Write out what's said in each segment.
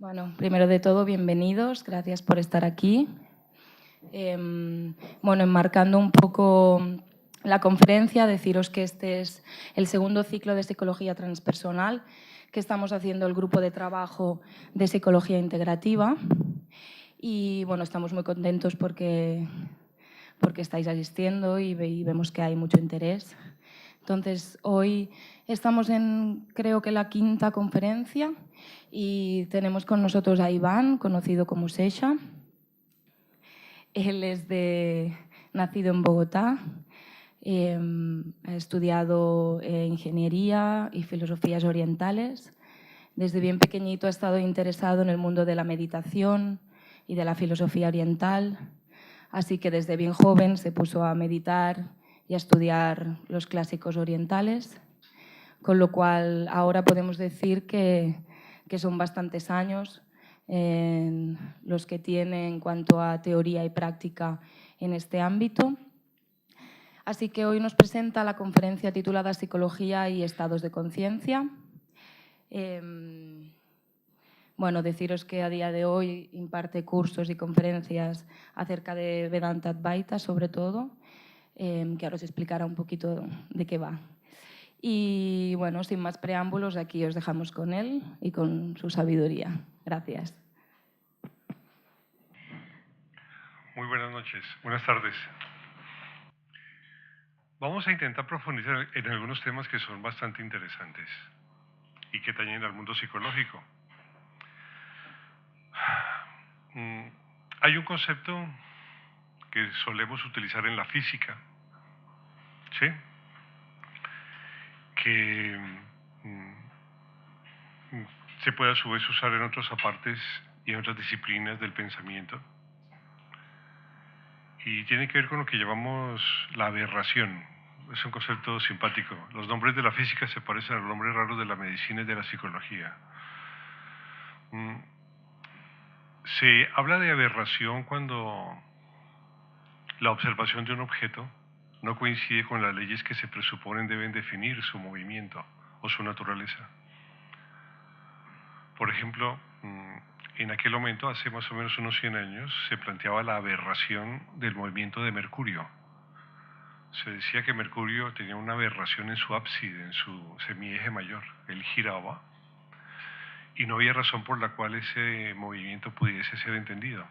Bueno, primero de todo, bienvenidos, gracias por estar aquí. Bueno, enmarcando un poco la conferencia, deciros que este es el segundo ciclo de psicología transpersonal que estamos haciendo el grupo de trabajo de psicología integrativa. Y bueno, estamos muy contentos porque estáis asistiendo y vemos que hay mucho interés. Entonces, hoy estamos en, creo que la quinta conferencia y tenemos con nosotros a Iván, conocido como Sesha. Él es nacido en Bogotá, ha estudiado ingeniería y filosofías orientales. Desde bien pequeñito ha estado interesado en el mundo de la meditación y de la filosofía oriental, así que desde bien joven se puso a meditar y a estudiar los clásicos orientales, con lo cual ahora podemos decir que son bastantes años los que tiene en cuanto a teoría y práctica en este ámbito. Así que hoy nos presenta la conferencia titulada Psicología y estados de conciencia. Bueno, deciros que a día de hoy imparte cursos y conferencias acerca de Vedanta Advaita, sobre todo, que ahora os explicará un poquito de qué va. Y bueno, sin más preámbulos, aquí os dejamos con él y con su sabiduría. Gracias. Muy buenas noches, buenas tardes. Vamos a intentar profundizar en algunos temas que son bastante interesantes y que atañen al mundo psicológico. Hay un concepto que solemos utilizar en la física, ¿sí? Que se puede a su vez usar en otras partes y en otras disciplinas del pensamiento. Y tiene que ver con lo que llamamos la aberración. Es un concepto simpático. Los nombres de la física se parecen a los nombres raros de la medicina y de la psicología. Se habla de aberración cuando la observación de un objeto no coincide con las leyes que se presuponen deben definir su movimiento o su naturaleza. Por ejemplo, en aquel momento, hace más o menos unos 100 años, se planteaba la aberración del movimiento de Mercurio. Se decía que Mercurio tenía una aberración en su ábside, en su semieje mayor. Él giraba y no había razón por la cual ese movimiento pudiese ser entendido.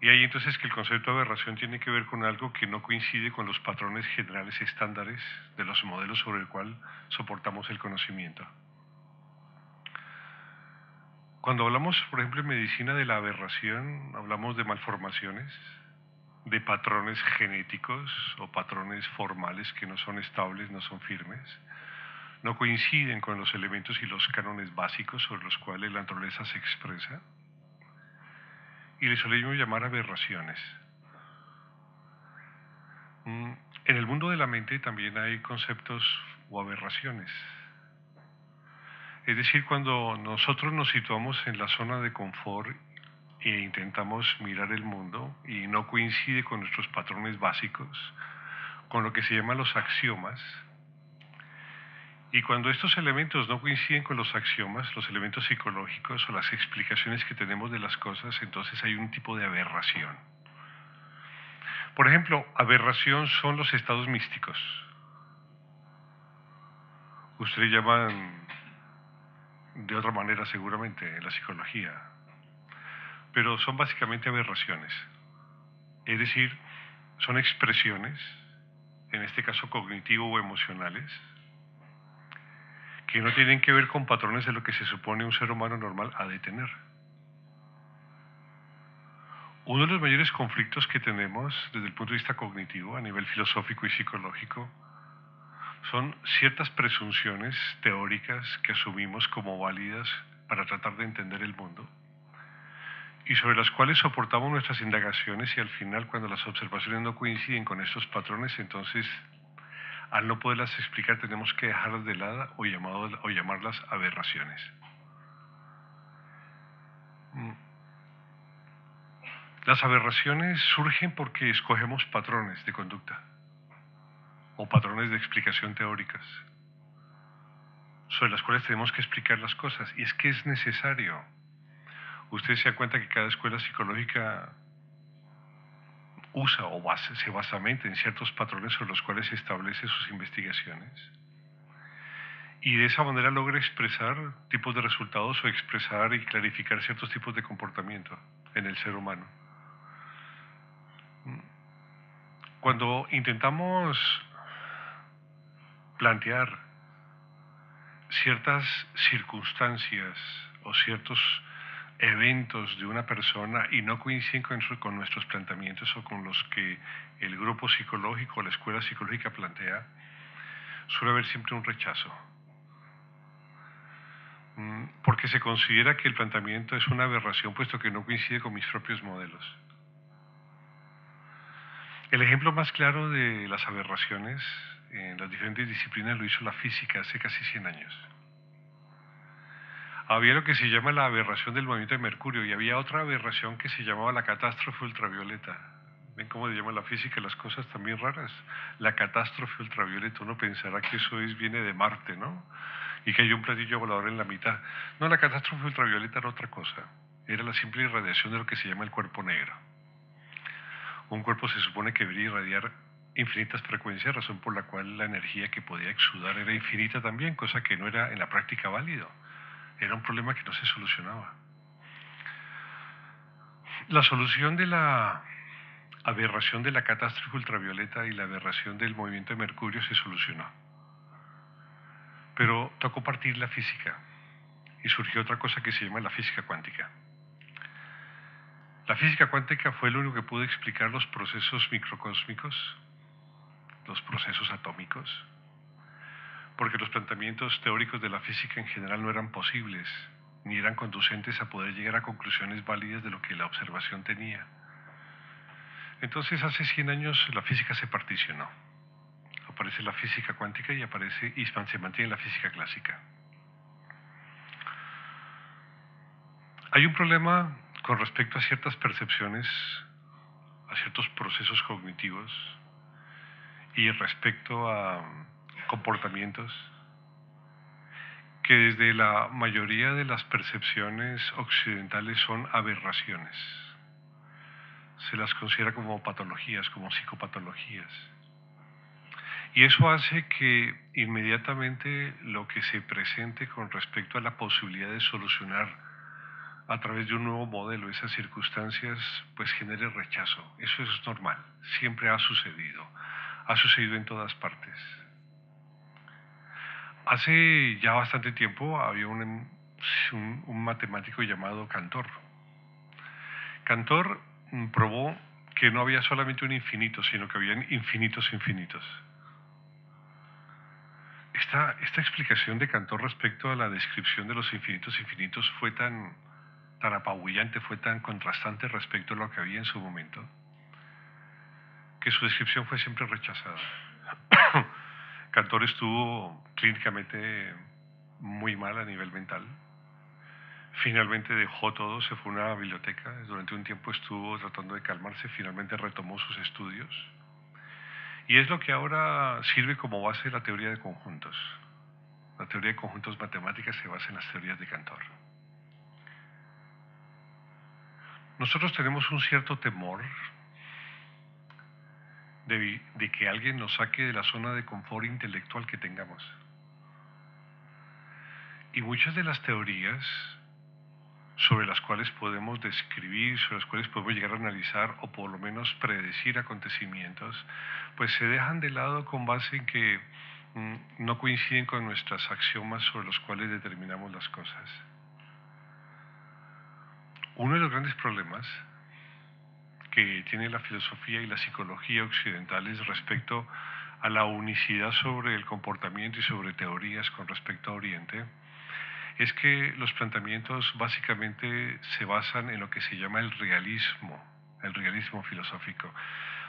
Y ahí entonces que el concepto de aberración tiene que ver con algo que no coincide con los patrones generales estándares de los modelos sobre el cual soportamos el conocimiento. Cuando hablamos, por ejemplo, en medicina de la aberración, hablamos de malformaciones, de patrones genéticos o patrones formales que no son estables, no son firmes, no coinciden con los elementos y los cánones básicos sobre los cuales la naturaleza se expresa, y le solemos llamar aberraciones. En el mundo de la mente también hay conceptos o aberraciones. Es decir, cuando nosotros nos situamos en la zona de confort e intentamos mirar el mundo y no coincide con nuestros patrones básicos, con lo que se llaman los axiomas, y cuando estos elementos no coinciden con los axiomas, los elementos psicológicos o las explicaciones que tenemos de las cosas, entonces hay un tipo de aberración. Por ejemplo, aberración son los estados místicos. Ustedes llaman de otra manera seguramente en la psicología, pero son básicamente aberraciones. Es decir, son expresiones, en este caso cognitivo o emocionales, que no tienen que ver con patrones de lo que se supone un ser humano normal ha de tener. Uno de los mayores conflictos que tenemos desde el punto de vista cognitivo, a nivel filosófico y psicológico, son ciertas presunciones teóricas que asumimos como válidas para tratar de entender el mundo y sobre las cuales soportamos nuestras indagaciones, y al final, cuando las observaciones no coinciden con estos patrones, entonces al no poderlas explicar tenemos que dejarlas de lado o llamarlas aberraciones. Las aberraciones surgen porque escogemos patrones de conducta o patrones de explicación teóricas. sobre las cuales tenemos que explicar las cosas. Y es que es necesario. Ustedes se dan cuenta que cada escuela psicológica usa o se basamenta en ciertos patrones sobre los cuales establece sus investigaciones. Y de esa manera logra expresar tipos de resultados o expresar y clarificar ciertos tipos de comportamiento en el ser humano. Cuando intentamos plantear ciertas circunstancias o ciertos eventos de una persona y no coinciden con nuestros planteamientos o con los que el grupo psicológico o la escuela psicológica plantea, suele haber siempre un rechazo. Porque se considera que el planteamiento es una aberración puesto que no coincide con mis propios modelos. El ejemplo más claro de las aberraciones en las diferentes disciplinas lo hizo la física hace casi 100 años. Había lo que se llama la aberración del movimiento de Mercurio y había otra aberración que se llamaba la catástrofe ultravioleta. ¿Ven cómo se llama la física las cosas también raras? La catástrofe ultravioleta, uno pensará que eso viene de Marte, ¿no? Y que hay un platillo volador en la mitad. No, la catástrofe ultravioleta era otra cosa. Era la simple irradiación de lo que se llama el cuerpo negro. Un cuerpo se supone que debería irradiar infinitas frecuencias, razón por la cual la energía que podía exudar era infinita también, cosa que no era en la práctica válido. Era un problema que no se solucionaba. La solución de la aberración de la catástrofe ultravioleta y la aberración del movimiento de Mercurio se solucionó. Pero tocó partir la física y surgió otra cosa que se llama la física cuántica. La física cuántica fue lo único que pudo explicar los procesos microcósmicos, los procesos atómicos, porque los planteamientos teóricos de la física en general no eran posibles, ni eran conducentes a poder llegar a conclusiones válidas de lo que la observación tenía. Entonces, hace 100 años la física se particionó. Aparece la física cuántica y se mantiene la física clásica. Hay un problema con respecto a ciertas percepciones, a ciertos procesos cognitivos y respecto a comportamientos que desde la mayoría de las percepciones occidentales son aberraciones. Se las considera como patologías, como psicopatologías. Y eso hace que inmediatamente lo que se presente con respecto a la posibilidad de solucionar a través de un nuevo modelo esas circunstancias, pues genere rechazo. Eso es normal, siempre ha sucedido en todas partes. Hace ya bastante tiempo había un matemático llamado Cantor. Cantor probó que no había solamente un infinito, sino que habían infinitos infinitos. Esta explicación de Cantor respecto a la descripción de los infinitos infinitos fue tan apabullante, fue tan contrastante respecto a lo que había en su momento, que su descripción fue siempre rechazada. Cantor estuvo clínicamente muy mal a nivel mental. Finalmente dejó todo, se fue a una biblioteca, durante un tiempo estuvo tratando de calmarse, finalmente retomó sus estudios. Y es lo que ahora sirve como base de la teoría de conjuntos. La teoría de conjuntos matemáticas se basa en las teorías de Cantor. Nosotros tenemos un cierto temor de que alguien nos saque de la zona de confort intelectual que tengamos. Y muchas de las teorías sobre las cuales podemos describir, sobre las cuales podemos llegar a analizar o por lo menos predecir acontecimientos, pues se dejan de lado con base en que no coinciden con nuestras axiomas sobre los cuales determinamos las cosas. Uno de los grandes problemas que tiene la filosofía y la psicología occidentales respecto a la unicidad sobre el comportamiento y sobre teorías con respecto a Oriente, es que los planteamientos básicamente se basan en lo que se llama el realismo filosófico.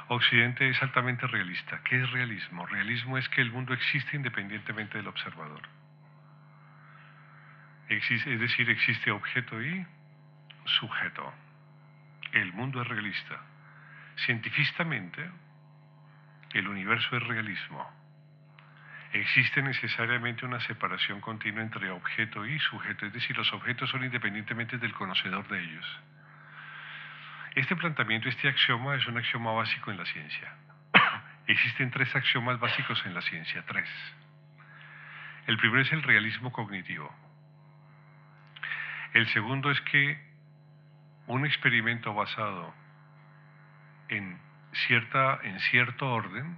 Occidente es altamente realista. ¿Qué es realismo? Realismo es que el mundo existe independientemente del observador. Es decir, existe objeto y sujeto. El mundo es realista. Científicamente, el universo es realismo. Existe necesariamente una separación continua entre objeto y sujeto, es decir, los objetos son independientemente del conocedor de ellos. Este planteamiento, este axioma, es un axioma básico en la ciencia. Existen 3 axiomas básicos en la ciencia, 3. El primero es el realismo cognitivo. El segundo es que un experimento basado en cierto orden,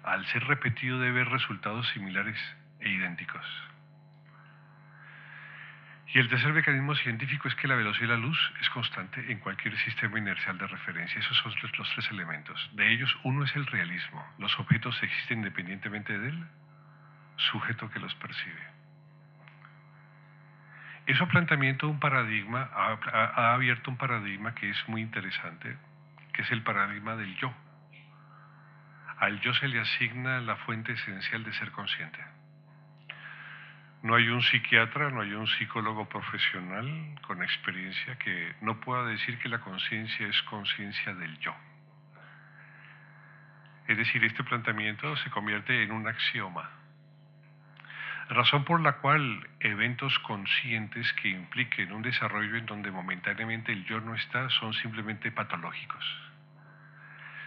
al ser repetido, debe ver resultados similares e idénticos. Y el tercer mecanismo científico es que la velocidad de la luz es constante en cualquier sistema inercial de referencia. Esos son los 3 elementos. De ellos, uno es el realismo. Los objetos existen independientemente del sujeto que los percibe. Eso ha planteado un paradigma, ha abierto un paradigma que es muy interesante, que es el paradigma del yo. Al yo se le asigna la fuente esencial de ser consciente. No hay un psiquiatra, no hay un psicólogo profesional con experiencia que no pueda decir que la conciencia es conciencia del yo. Es decir, este planteamiento se convierte en un axioma. Razón por la cual eventos conscientes que impliquen un desarrollo en donde momentáneamente el yo no está son simplemente patológicos.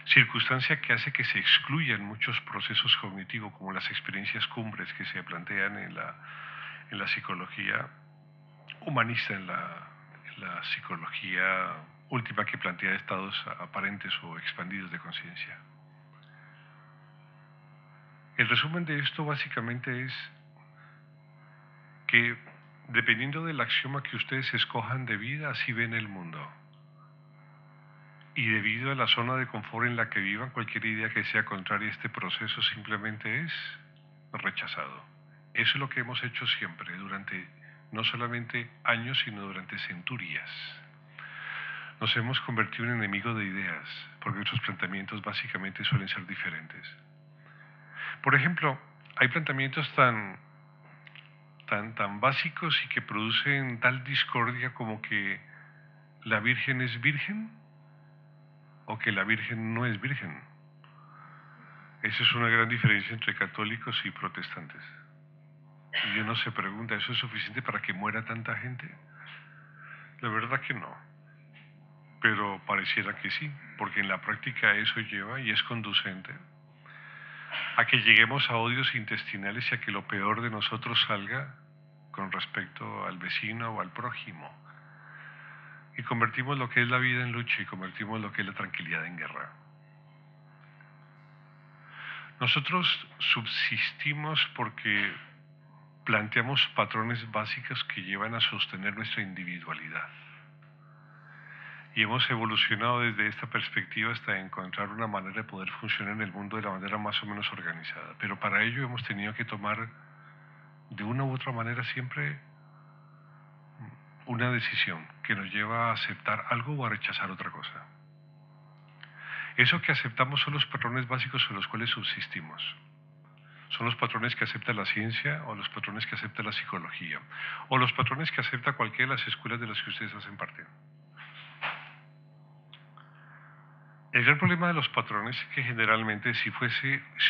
Circunstancia que hace que se excluyan muchos procesos cognitivos, como las experiencias cumbres que se plantean en la psicología humanista, en la psicología última que plantea estados aparentes o expandidos de conciencia. El resumen de esto básicamente es que dependiendo del axioma que ustedes escojan de vida, así ven el mundo. Y debido a la zona de confort en la que vivan, cualquier idea que sea contraria a este proceso simplemente es rechazado. Eso es lo que hemos hecho siempre, durante no solamente años, sino durante centurias. Nos hemos convertido en enemigos de ideas, porque nuestros planteamientos básicamente suelen ser diferentes. Por ejemplo, hay planteamientos tan básicos y que producen tal discordia como que la Virgen es virgen o que la Virgen no es virgen. Esa es una gran diferencia entre católicos y protestantes. Y uno se pregunta, ¿eso es suficiente para que muera tanta gente? La verdad que no. Pero pareciera que sí, porque en la práctica eso lleva y es conducente a que lleguemos a odios intestinales y a que lo peor de nosotros salga con respecto al vecino o al prójimo. Y convertimos lo que es la vida en lucha y convertimos lo que es la tranquilidad en guerra. Nosotros subsistimos porque planteamos patrones básicos que llevan a sostener nuestra individualidad. Y hemos evolucionado desde esta perspectiva hasta encontrar una manera de poder funcionar en el mundo de la manera más o menos organizada. Pero para ello hemos tenido que tomar de una u otra manera siempre una decisión que nos lleva a aceptar algo o a rechazar otra cosa. Eso que aceptamos son los patrones básicos sobre los cuales subsistimos. Son los patrones que acepta la ciencia o los patrones que acepta la psicología o los patrones que acepta cualquiera de las escuelas de las que ustedes hacen parte. El gran problema de los patrones es que generalmente si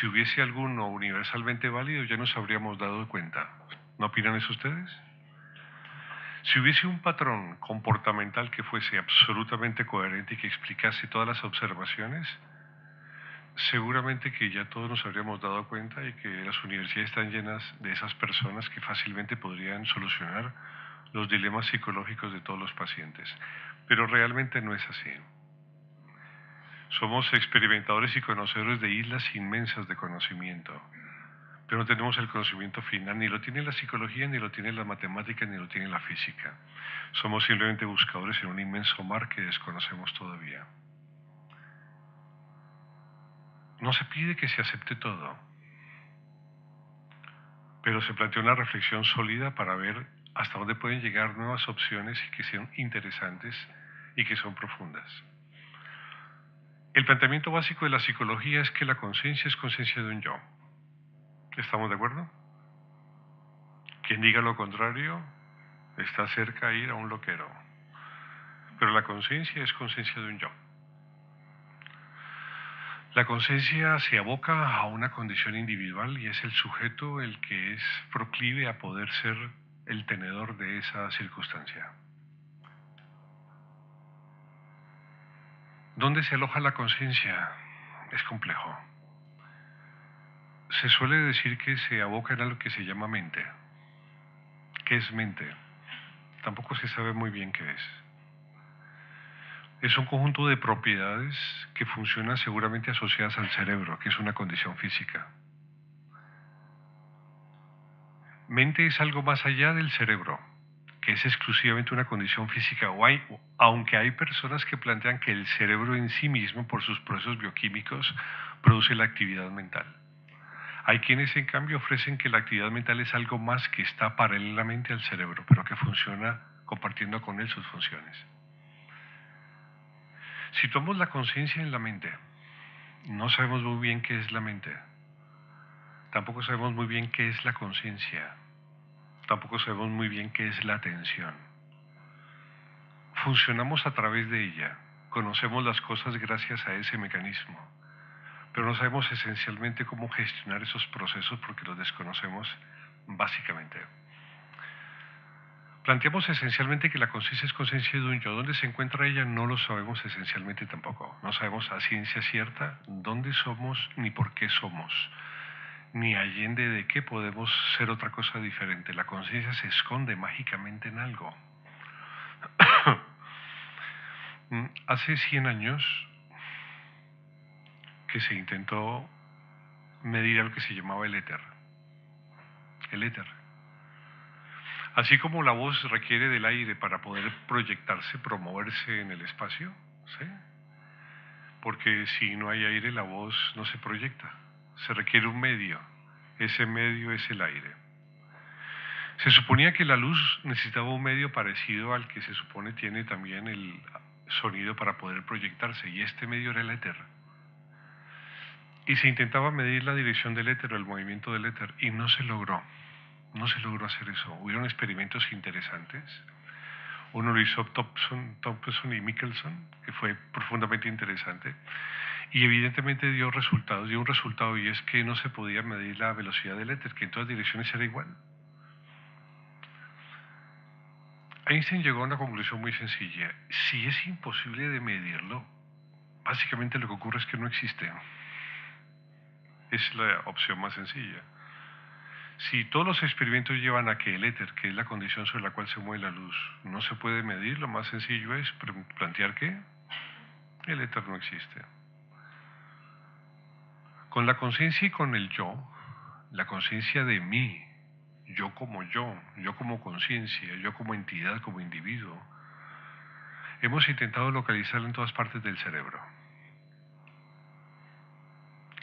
hubiese alguno universalmente válido ya nos habríamos dado cuenta. ¿No opinan eso ustedes? Si hubiese un patrón comportamental que fuese absolutamente coherente y que explicase todas las observaciones, seguramente que ya todos nos habríamos dado cuenta y que las universidades están llenas de esas personas que fácilmente podrían solucionar los dilemas psicológicos de todos los pacientes. Pero realmente no es así. Somos experimentadores y conocedores de islas inmensas de conocimiento, pero no tenemos el conocimiento final, ni lo tiene la psicología, ni lo tiene la matemática, ni lo tiene la física. Somos simplemente buscadores en un inmenso mar que desconocemos todavía. No se pide que se acepte todo, pero se plantea una reflexión sólida para ver hasta dónde pueden llegar nuevas opciones y que sean interesantes y que son profundas. El planteamiento básico de la psicología es que la conciencia es conciencia de un yo. ¿Estamos de acuerdo? Quien diga lo contrario está cerca a ir a un loquero. Pero la conciencia es conciencia de un yo. La conciencia se aboca a una condición individual y es el sujeto el que es proclive a poder ser el tenedor de esa circunstancia. ¿Dónde se aloja la conciencia? Es complejo. Se suele decir que se aboca en algo que se llama mente. ¿Qué es mente? Tampoco se sabe muy bien qué es. Es un conjunto de propiedades que funcionan seguramente asociadas al cerebro, que es una condición física. Mente es algo más allá del cerebro, que es exclusivamente una condición física, aunque hay personas que plantean que el cerebro en sí mismo, por sus procesos bioquímicos, produce la actividad mental. Hay quienes, en cambio, ofrecen que la actividad mental es algo más que está paralelamente al cerebro, pero que funciona compartiendo con él sus funciones. Situamos la conciencia en la mente. No sabemos muy bien qué es la mente. Tampoco sabemos muy bien qué es la conciencia. Tampoco sabemos muy bien qué es la atención. Funcionamos a través de ella. Conocemos las cosas gracias a ese mecanismo. Pero no sabemos esencialmente cómo gestionar esos procesos porque los desconocemos básicamente. Planteamos esencialmente que la conciencia es conciencia de un yo. ¿Dónde se encuentra ella? No lo sabemos esencialmente tampoco. No sabemos a ciencia cierta dónde somos ni por qué somos, ni allende de qué podemos ser otra cosa diferente. La conciencia se esconde mágicamente en algo. Hace 100 años que se intentó medir algo que se llamaba el éter. El éter. Así como la voz requiere del aire para poder proyectarse, promoverse en el espacio, ¿sí? Porque si no hay aire la voz no se proyecta. Se requiere un medio. Ese medio es el aire. Se suponía que la luz necesitaba un medio parecido al que se supone tiene también el sonido para poder proyectarse, y este medio era el éter. Y se intentaba medir la dirección del éter o el movimiento del éter, y no se logró. No se logró hacer eso. Hubieron experimentos interesantes. Uno lo hizo Thompson y Michelson, que fue profundamente interesante, y evidentemente dio un resultado, y es que no se podía medir la velocidad del éter, que en todas direcciones era igual. Einstein llegó a una conclusión muy sencilla. Si es imposible de medirlo, básicamente lo que ocurre es que no existe. Es la opción más sencilla. Si todos los experimentos llevan a que el éter, que es la condición sobre la cual se mueve la luz, no se puede medir, lo más sencillo es plantear que el éter no existe. Con la conciencia y con el yo, la conciencia de mí, yo como conciencia, yo como entidad, como individuo, hemos intentado localizarlo en todas partes del cerebro.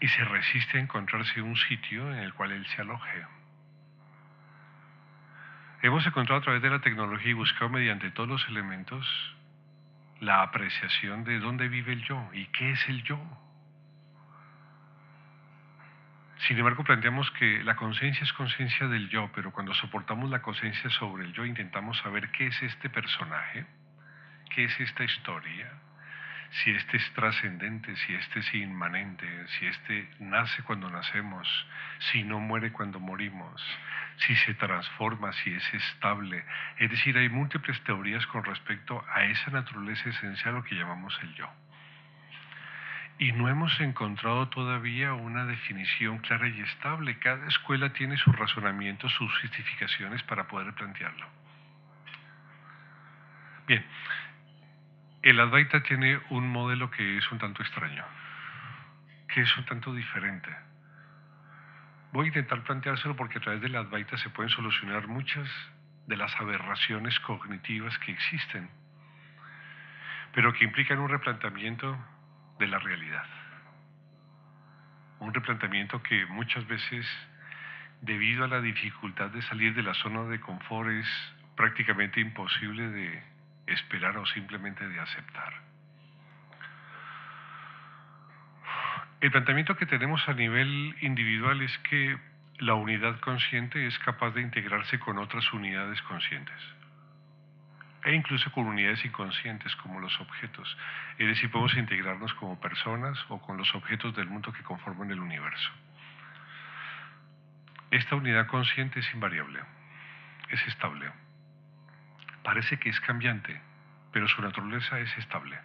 Y se resiste a encontrarse un sitio en el cual él se aloje. Hemos encontrado a través de la tecnología y buscado mediante todos los elementos la apreciación de dónde vive el yo y qué es el yo. Sin embargo, planteamos que la conciencia es conciencia del yo, pero cuando soportamos la conciencia sobre el yo, intentamos saber qué es este personaje, qué es esta historia, si este es trascendente, si este es inmanente, si este nace cuando nacemos, si no muere cuando morimos, si se transforma, si es estable. Es decir, hay múltiples teorías con respecto a esa naturaleza esencial, lo que llamamos el yo. Y no hemos encontrado todavía una definición clara y estable. Cada escuela tiene sus razonamientos, sus justificaciones para poder plantearlo. Bien, el Advaita tiene un modelo que es un tanto extraño, que es un tanto diferente. Voy a intentar planteárselo porque a través del Advaita se pueden solucionar muchas de las aberraciones cognitivas que existen, pero que implican un replanteamiento de la realidad. Un replanteamiento que muchas veces, debido a la dificultad de salir de la zona de confort, es prácticamente imposible de esperar o simplemente de aceptar. El planteamiento que tenemos a nivel individual es que la unidad consciente es capaz de integrarse con otras unidades conscientes. e incluso con unidades inconscientes como los objetos. Es decir, podemos integrarnos como personas o con los objetos del mundo que conforman el universo. Esta unidad consciente es invariable, es estable. Parece que es cambiante, pero su naturaleza es estable.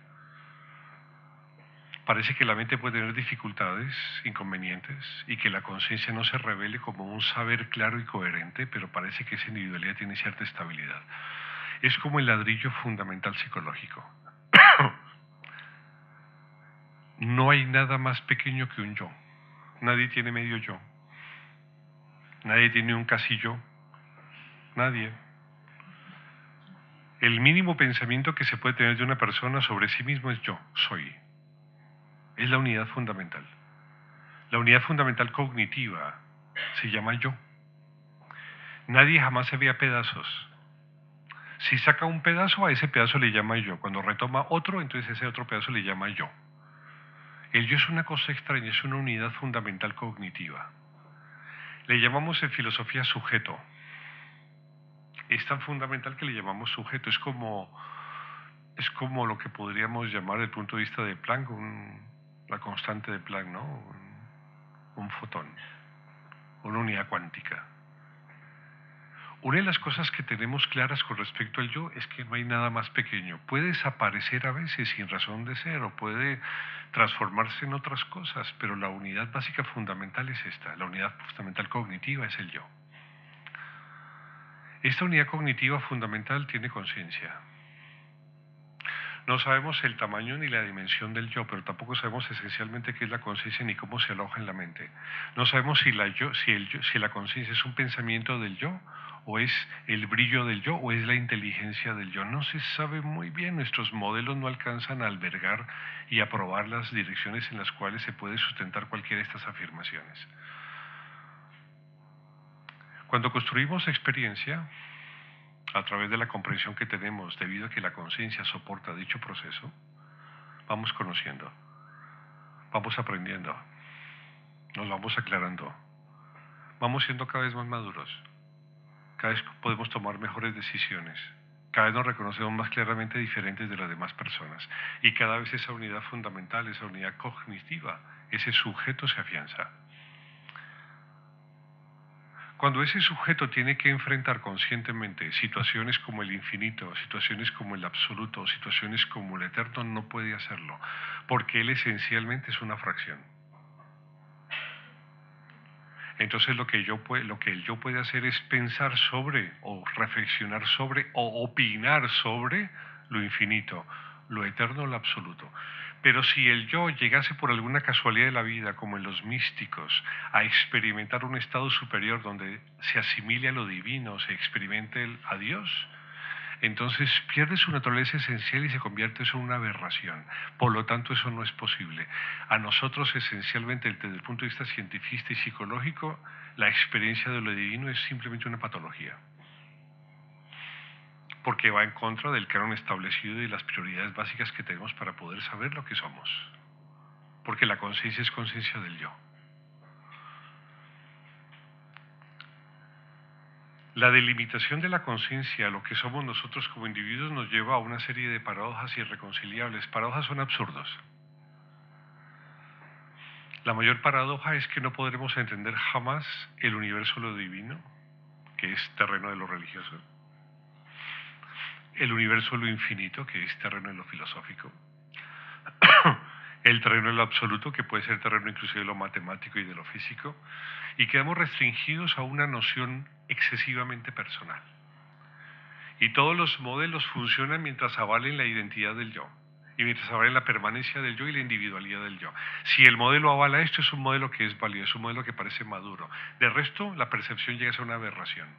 Parece que la mente puede tener dificultades, inconvenientes, y que la conciencia no se revele como un saber claro y coherente, pero parece que esa individualidad tiene cierta estabilidad. Es como el ladrillo fundamental psicológico. No hay nada más pequeño que un yo. Nadie tiene medio yo. Nadie tiene un casi yo. Nadie. El mínimo pensamiento que se puede tener de una persona sobre sí mismo es yo, soy. Es la unidad fundamental. La unidad fundamental cognitiva se llama yo. Nadie jamás se ve a pedazos. Si saca un pedazo, a ese pedazo le llama yo. Cuando retoma otro, entonces ese otro pedazo le llama yo. El yo es una cosa extraña, es una unidad fundamental cognitiva. Le llamamos en filosofía sujeto. Es tan fundamental que le llamamos sujeto. Es como lo que podríamos llamar desde el punto de vista de Planck, la constante de Planck, ¿no? Un fotón, una unidad cuántica. Una de las cosas que tenemos claras con respecto al yo es que no hay nada más pequeño. Puede desaparecer a veces sin razón de ser o puede transformarse en otras cosas, pero la unidad básica fundamental es esta. La unidad fundamental cognitiva es el yo. Esta unidad cognitiva fundamental tiene conciencia. No sabemos el tamaño ni la dimensión del yo, pero tampoco sabemos esencialmente qué es la conciencia ni cómo se aloja en la mente. No sabemos si la conciencia es un pensamiento del yo, o es el brillo del yo, o es la inteligencia del yo. No se sabe muy bien. Nuestros modelos no alcanzan a albergar y a probar las direcciones en las cuales se puede sustentar cualquiera de estas afirmaciones. Cuando construimos experiencia, a través de la comprensión que tenemos, debido a que la conciencia soporta dicho proceso, vamos conociendo, vamos aprendiendo, nos vamos aclarando, vamos siendo cada vez más maduros, cada vez podemos tomar mejores decisiones, cada vez nos reconocemos más claramente diferentes de las demás personas y cada vez esa unidad fundamental, esa unidad cognitiva, ese sujeto se afianza. Cuando ese sujeto tiene que enfrentar conscientemente situaciones como el infinito, situaciones como el absoluto, situaciones como el eterno, no puede hacerlo, porque él esencialmente es una fracción. Entonces lo que el yo puede hacer es pensar sobre, o reflexionar sobre, o opinar sobre lo infinito, lo eterno, lo absoluto. Pero si el yo llegase por alguna casualidad de la vida, como en los místicos, a experimentar un estado superior donde se asimile a lo divino, se experimente a Dios, entonces pierde su naturaleza esencial y se convierte en una aberración. Por lo tanto, eso no es posible. A nosotros, esencialmente, desde el punto de vista científico y psicológico, la experiencia de lo divino es simplemente una patología, porque va en contra del canon establecido y de las prioridades básicas que tenemos para poder saber lo que somos, porque la conciencia es conciencia del yo. La delimitación de la conciencia, lo que somos nosotros como individuos, nos lleva a una serie de paradojas irreconciliables. Paradojas son absurdos. La mayor paradoja es que no podremos entender jamás el universo de lo divino, que es terreno de lo religioso, el universo de lo infinito, que es terreno de lo filosófico, el terreno de lo absoluto, que puede ser terreno inclusive de lo matemático y de lo físico, y quedamos restringidos a una noción excesivamente personal. Y todos los modelos funcionan mientras avalen la identidad del yo, y mientras avalen la permanencia del yo y la individualidad del yo. Si el modelo avala esto, es un modelo que es válido, es un modelo que parece maduro. De resto, la percepción llega a ser una aberración.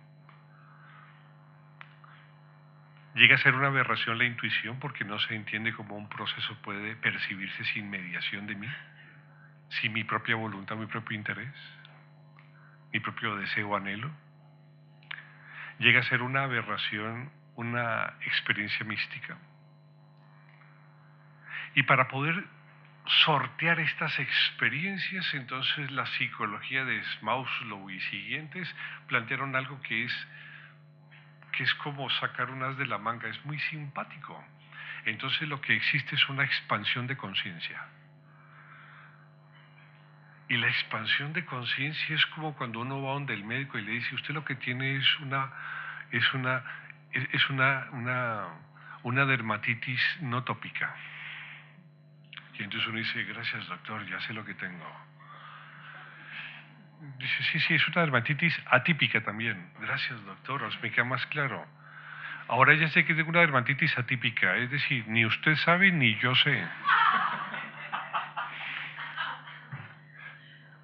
Llega a ser una aberración la intuición porque no se entiende cómo un proceso puede percibirse sin mediación de mí, sin mi propia voluntad, mi propio interés, mi propio deseo o anhelo. Llega a ser una aberración, una experiencia mística. Y para poder sortear estas experiencias, entonces la psicología de Maslow y siguientes plantearon algo que es que es como sacar un as de la manga, es muy simpático. Entonces lo que existe es una expansión de conciencia. Y la expansión de conciencia es como cuando uno va donde el médico y le dice, usted lo que tiene es una dermatitis no tópica. Y entonces uno dice, gracias doctor, ya sé lo que tengo. Dice, sí, es una dermatitis atípica también. Gracias doctor, os me queda más claro. Ahora ya sé que tengo una dermatitis atípica, es decir, ni usted sabe ni yo sé.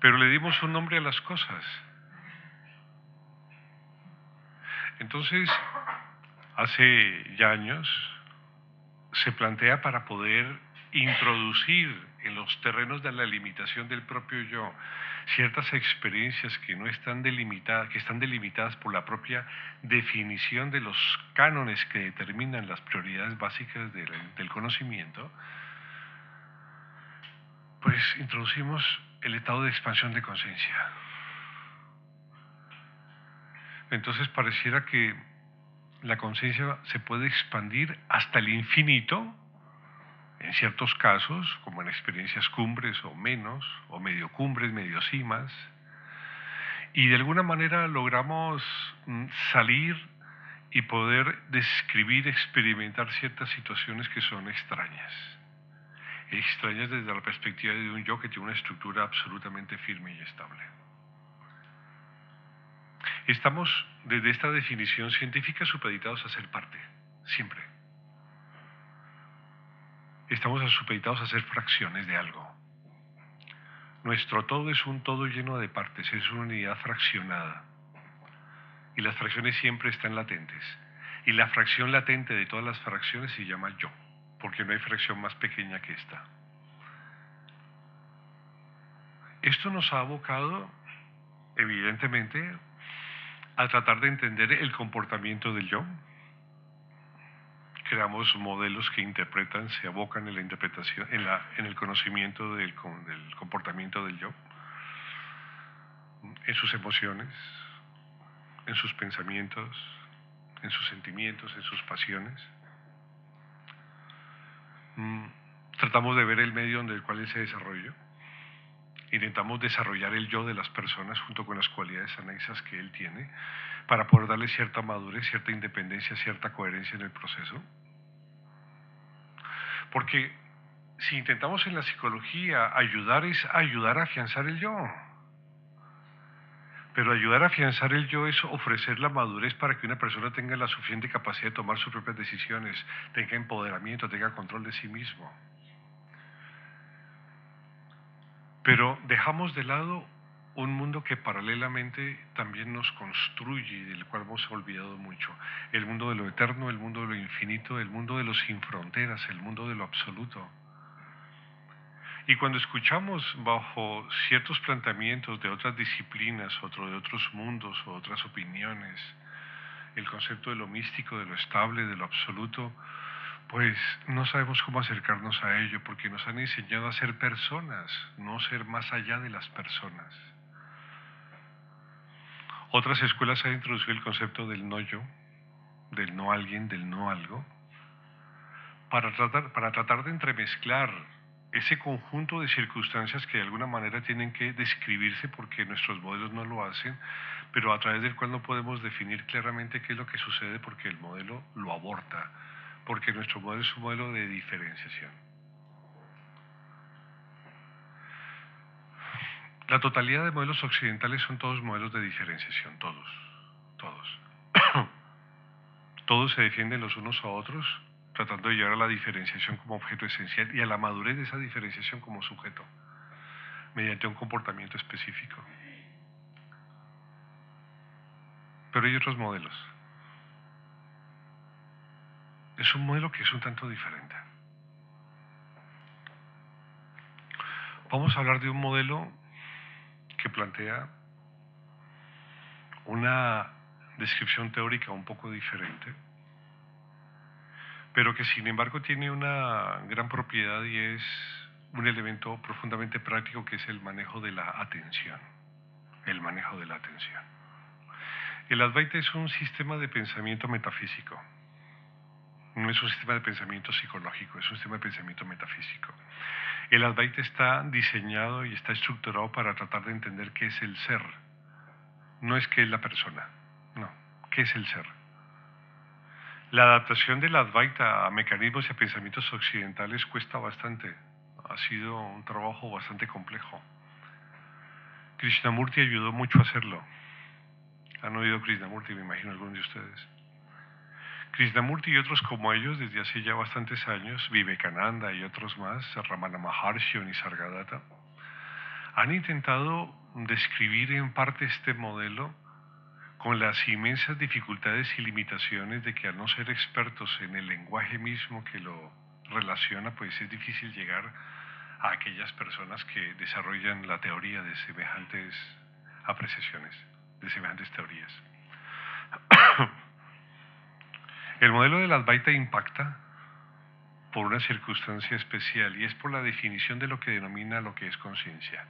Pero le dimos un nombre a las cosas. Entonces, hace ya años, se plantea para poder introducir en los terrenos de la limitación del propio yo ciertas experiencias que no están delimitadas, que están delimitadas por la propia definición de los cánones que determinan las prioridades básicas del conocimiento, pues introducimos el estado de expansión de conciencia. Entonces pareciera que la conciencia se puede expandir hasta el infinito, en ciertos casos, como en experiencias cumbres o menos, o medio cumbres, medio cimas, y de alguna manera logramos salir y poder describir, experimentar ciertas situaciones que son extrañas. Extrañas desde la perspectiva de un yo que tiene una estructura absolutamente firme y estable. Estamos, desde esta definición científica, supeditados a ser parte, siempre. Estamos supeditados a ser fracciones de algo. Nuestro todo es un todo lleno de partes, es una unidad fraccionada. Y las fracciones siempre están latentes. Y la fracción latente de todas las fracciones se llama yo, porque no hay fracción más pequeña que esta. Esto nos ha abocado, evidentemente, a tratar de entender el comportamiento del yo. Creamos modelos que interpretan, se abocan en la interpretación, en el conocimiento del comportamiento del yo, en sus emociones, en sus pensamientos, en sus sentimientos, en sus pasiones. Tratamos de ver el medio en el cual él se desarrolla. Intentamos desarrollar el yo de las personas junto con las cualidades anexas que él tiene para poder darle cierta madurez, cierta independencia, cierta coherencia en el proceso. Porque si intentamos en la psicología ayudar, es ayudar a afianzar el yo. Pero ayudar a afianzar el yo es ofrecer la madurez para que una persona tenga la suficiente capacidad de tomar sus propias decisiones, tenga empoderamiento, tenga control de sí mismo. Pero dejamos de lado un mundo que paralelamente también nos construye y del cual hemos olvidado mucho. El mundo de lo eterno, el mundo de lo infinito, el mundo de lo sin fronteras, el mundo de lo absoluto. Y cuando escuchamos bajo ciertos planteamientos de otras disciplinas, de otros mundos o otras opiniones, el concepto de lo místico, de lo estable, de lo absoluto, pues no sabemos cómo acercarnos a ello, porque nos han enseñado a ser personas, no ser más allá de las personas. Otras escuelas han introducido el concepto del no yo, del no alguien, del no algo, para tratar de entremezclar ese conjunto de circunstancias que de alguna manera tienen que describirse porque nuestros modelos no lo hacen, pero a través del cual no podemos definir claramente qué es lo que sucede porque el modelo lo aborta, porque nuestro modelo es un modelo de diferenciación. La totalidad de modelos occidentales son todos modelos de diferenciación, todos. Todos se defienden los unos a otros, tratando de llevar a la diferenciación como objeto esencial y a la madurez de esa diferenciación como sujeto, mediante un comportamiento específico. Pero hay otros modelos. Es un modelo que es un tanto diferente. Vamos a hablar de un modelo que plantea una descripción teórica un poco diferente, pero que sin embargo tiene una gran propiedad y es un elemento profundamente práctico que es el manejo de la atención. El manejo de la atención. El Advaita es un sistema de pensamiento metafísico. No es un sistema de pensamiento psicológico, es un sistema de pensamiento metafísico. El Advaita está diseñado y está estructurado para tratar de entender qué es el ser. No es qué es la persona, no, qué es el ser. La adaptación del Advaita a mecanismos y a pensamientos occidentales cuesta bastante. Ha sido un trabajo bastante complejo. Krishnamurti ayudó mucho a hacerlo. Han oído Krishnamurti, me imagino algunos de ustedes. Krishnamurti y otros como ellos, desde hace ya bastantes años, Vivekananda y otros más, Ramana Maharshi o Nisargadatta, han intentado describir en parte este modelo con las inmensas dificultades y limitaciones de que al no ser expertos en el lenguaje mismo que lo relaciona, pues es difícil llegar a aquellas personas que desarrollan la teoría de semejantes apreciaciones, de semejantes teorías. El modelo del Advaita impacta por una circunstancia especial y es por la definición de lo que denomina lo que es conciencia.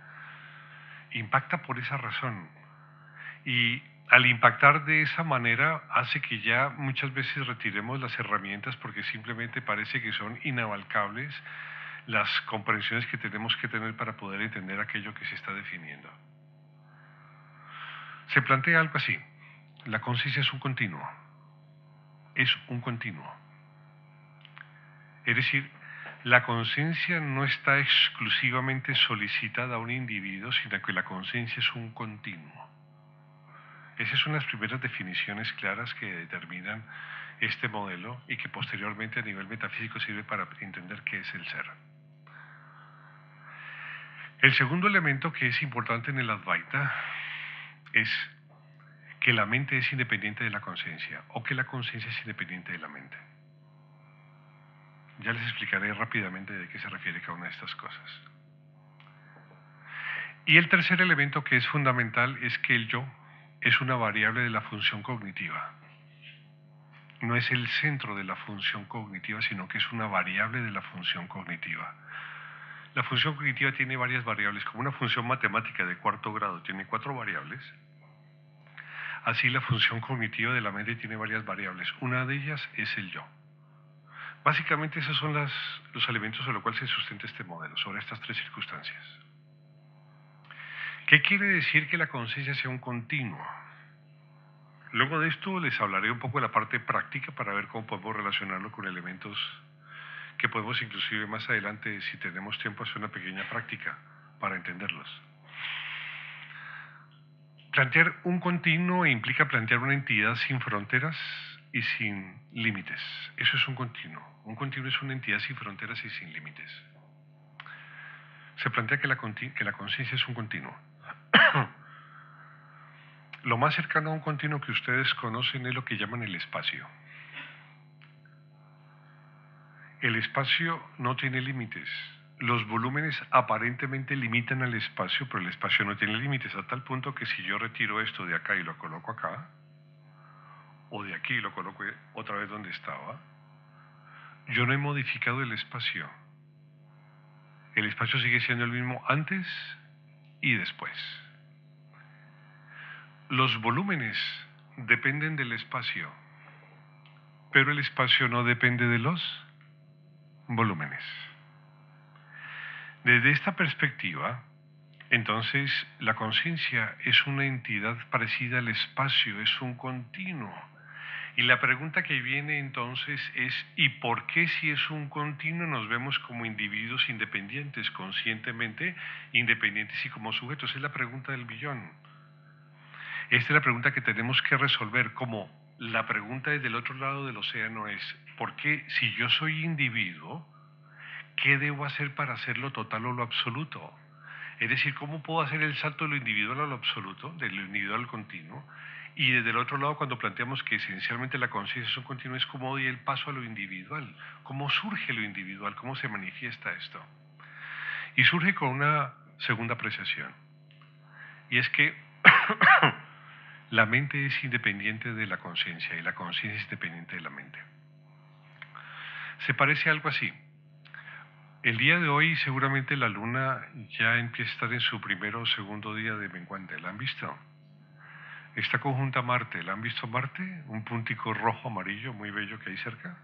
Impacta por esa razón y al impactar de esa manera hace que ya muchas veces retiremos las herramientas porque simplemente parece que son inabarcables las comprensiones que tenemos que tener para poder entender aquello que se está definiendo. Se plantea algo así: la conciencia es un continuo. Es un continuo. Es decir, la conciencia no está exclusivamente solicitada a un individuo, sino que la conciencia es un continuo. Esas son las primeras definiciones claras que determinan este modelo y que posteriormente a nivel metafísico sirve para entender qué es el ser. El segundo elemento que es importante en el Advaita es que la mente es independiente de la conciencia o que la conciencia es independiente de la mente. Ya les explicaré rápidamente de qué se refiere cada una de estas cosas. Y el tercer elemento que es fundamental es que el yo es una variable de la función cognitiva. No es el centro de la función cognitiva, sino que es una variable de la función cognitiva. La función cognitiva tiene varias variables, como una función matemática de cuarto grado tiene 4 variables. Así la función cognitiva de la mente tiene varias variables. Una de ellas es el yo. Básicamente esos son los elementos sobre los cuales se sustenta este modelo, sobre estas 3 circunstancias. ¿Qué quiere decir que la conciencia sea un continuo? Luego de esto les hablaré un poco de la parte práctica para ver cómo podemos relacionarlo con elementos que podemos inclusive más adelante, si tenemos tiempo, hacer una pequeña práctica para entenderlos. Plantear un continuo implica plantear una entidad sin fronteras y sin límites. Eso es un continuo. Un continuo es una entidad sin fronteras y sin límites. Se plantea que la conciencia es un continuo. Lo más cercano a un continuo que ustedes conocen es lo que llaman el espacio. El espacio no tiene límites. Los volúmenes aparentemente limitan al espacio, pero el espacio no tiene límites, a tal punto que si yo retiro esto de acá y lo coloco acá, o de aquí y lo coloco otra vez donde estaba, yo no he modificado el espacio. El espacio sigue siendo el mismo antes y después. Los volúmenes dependen del espacio, pero el espacio no depende de los volúmenes. Desde esta perspectiva, entonces la conciencia es una entidad parecida al espacio, es un continuo. Y la pregunta que viene entonces es: ¿y por qué si es un continuo nos vemos como individuos independientes, conscientemente independientes y como sujetos? Es la pregunta del billón. Esta es la pregunta que tenemos que resolver, como la pregunta desde el otro lado del océano es: ¿por qué si yo soy individuo, qué debo hacer para hacerlo total o lo absoluto? Es decir, ¿cómo puedo hacer el salto de lo individual a lo absoluto, de lo individual al continuo? Y desde el otro lado, cuando planteamos que esencialmente la conciencia es un continuo, es cómo doy el paso a lo individual, cómo surge lo individual, cómo se manifiesta esto. Y surge con una segunda apreciación, y es que la mente es independiente de la conciencia y la conciencia es independiente de la mente. Se parece a algo así. El día de hoy seguramente la luna ya empieza a estar en su primero o segundo día de menguante. ¿La han visto? Está conjunta a Marte. ¿La han visto Marte? Un puntico rojo amarillo muy bello que hay cerca.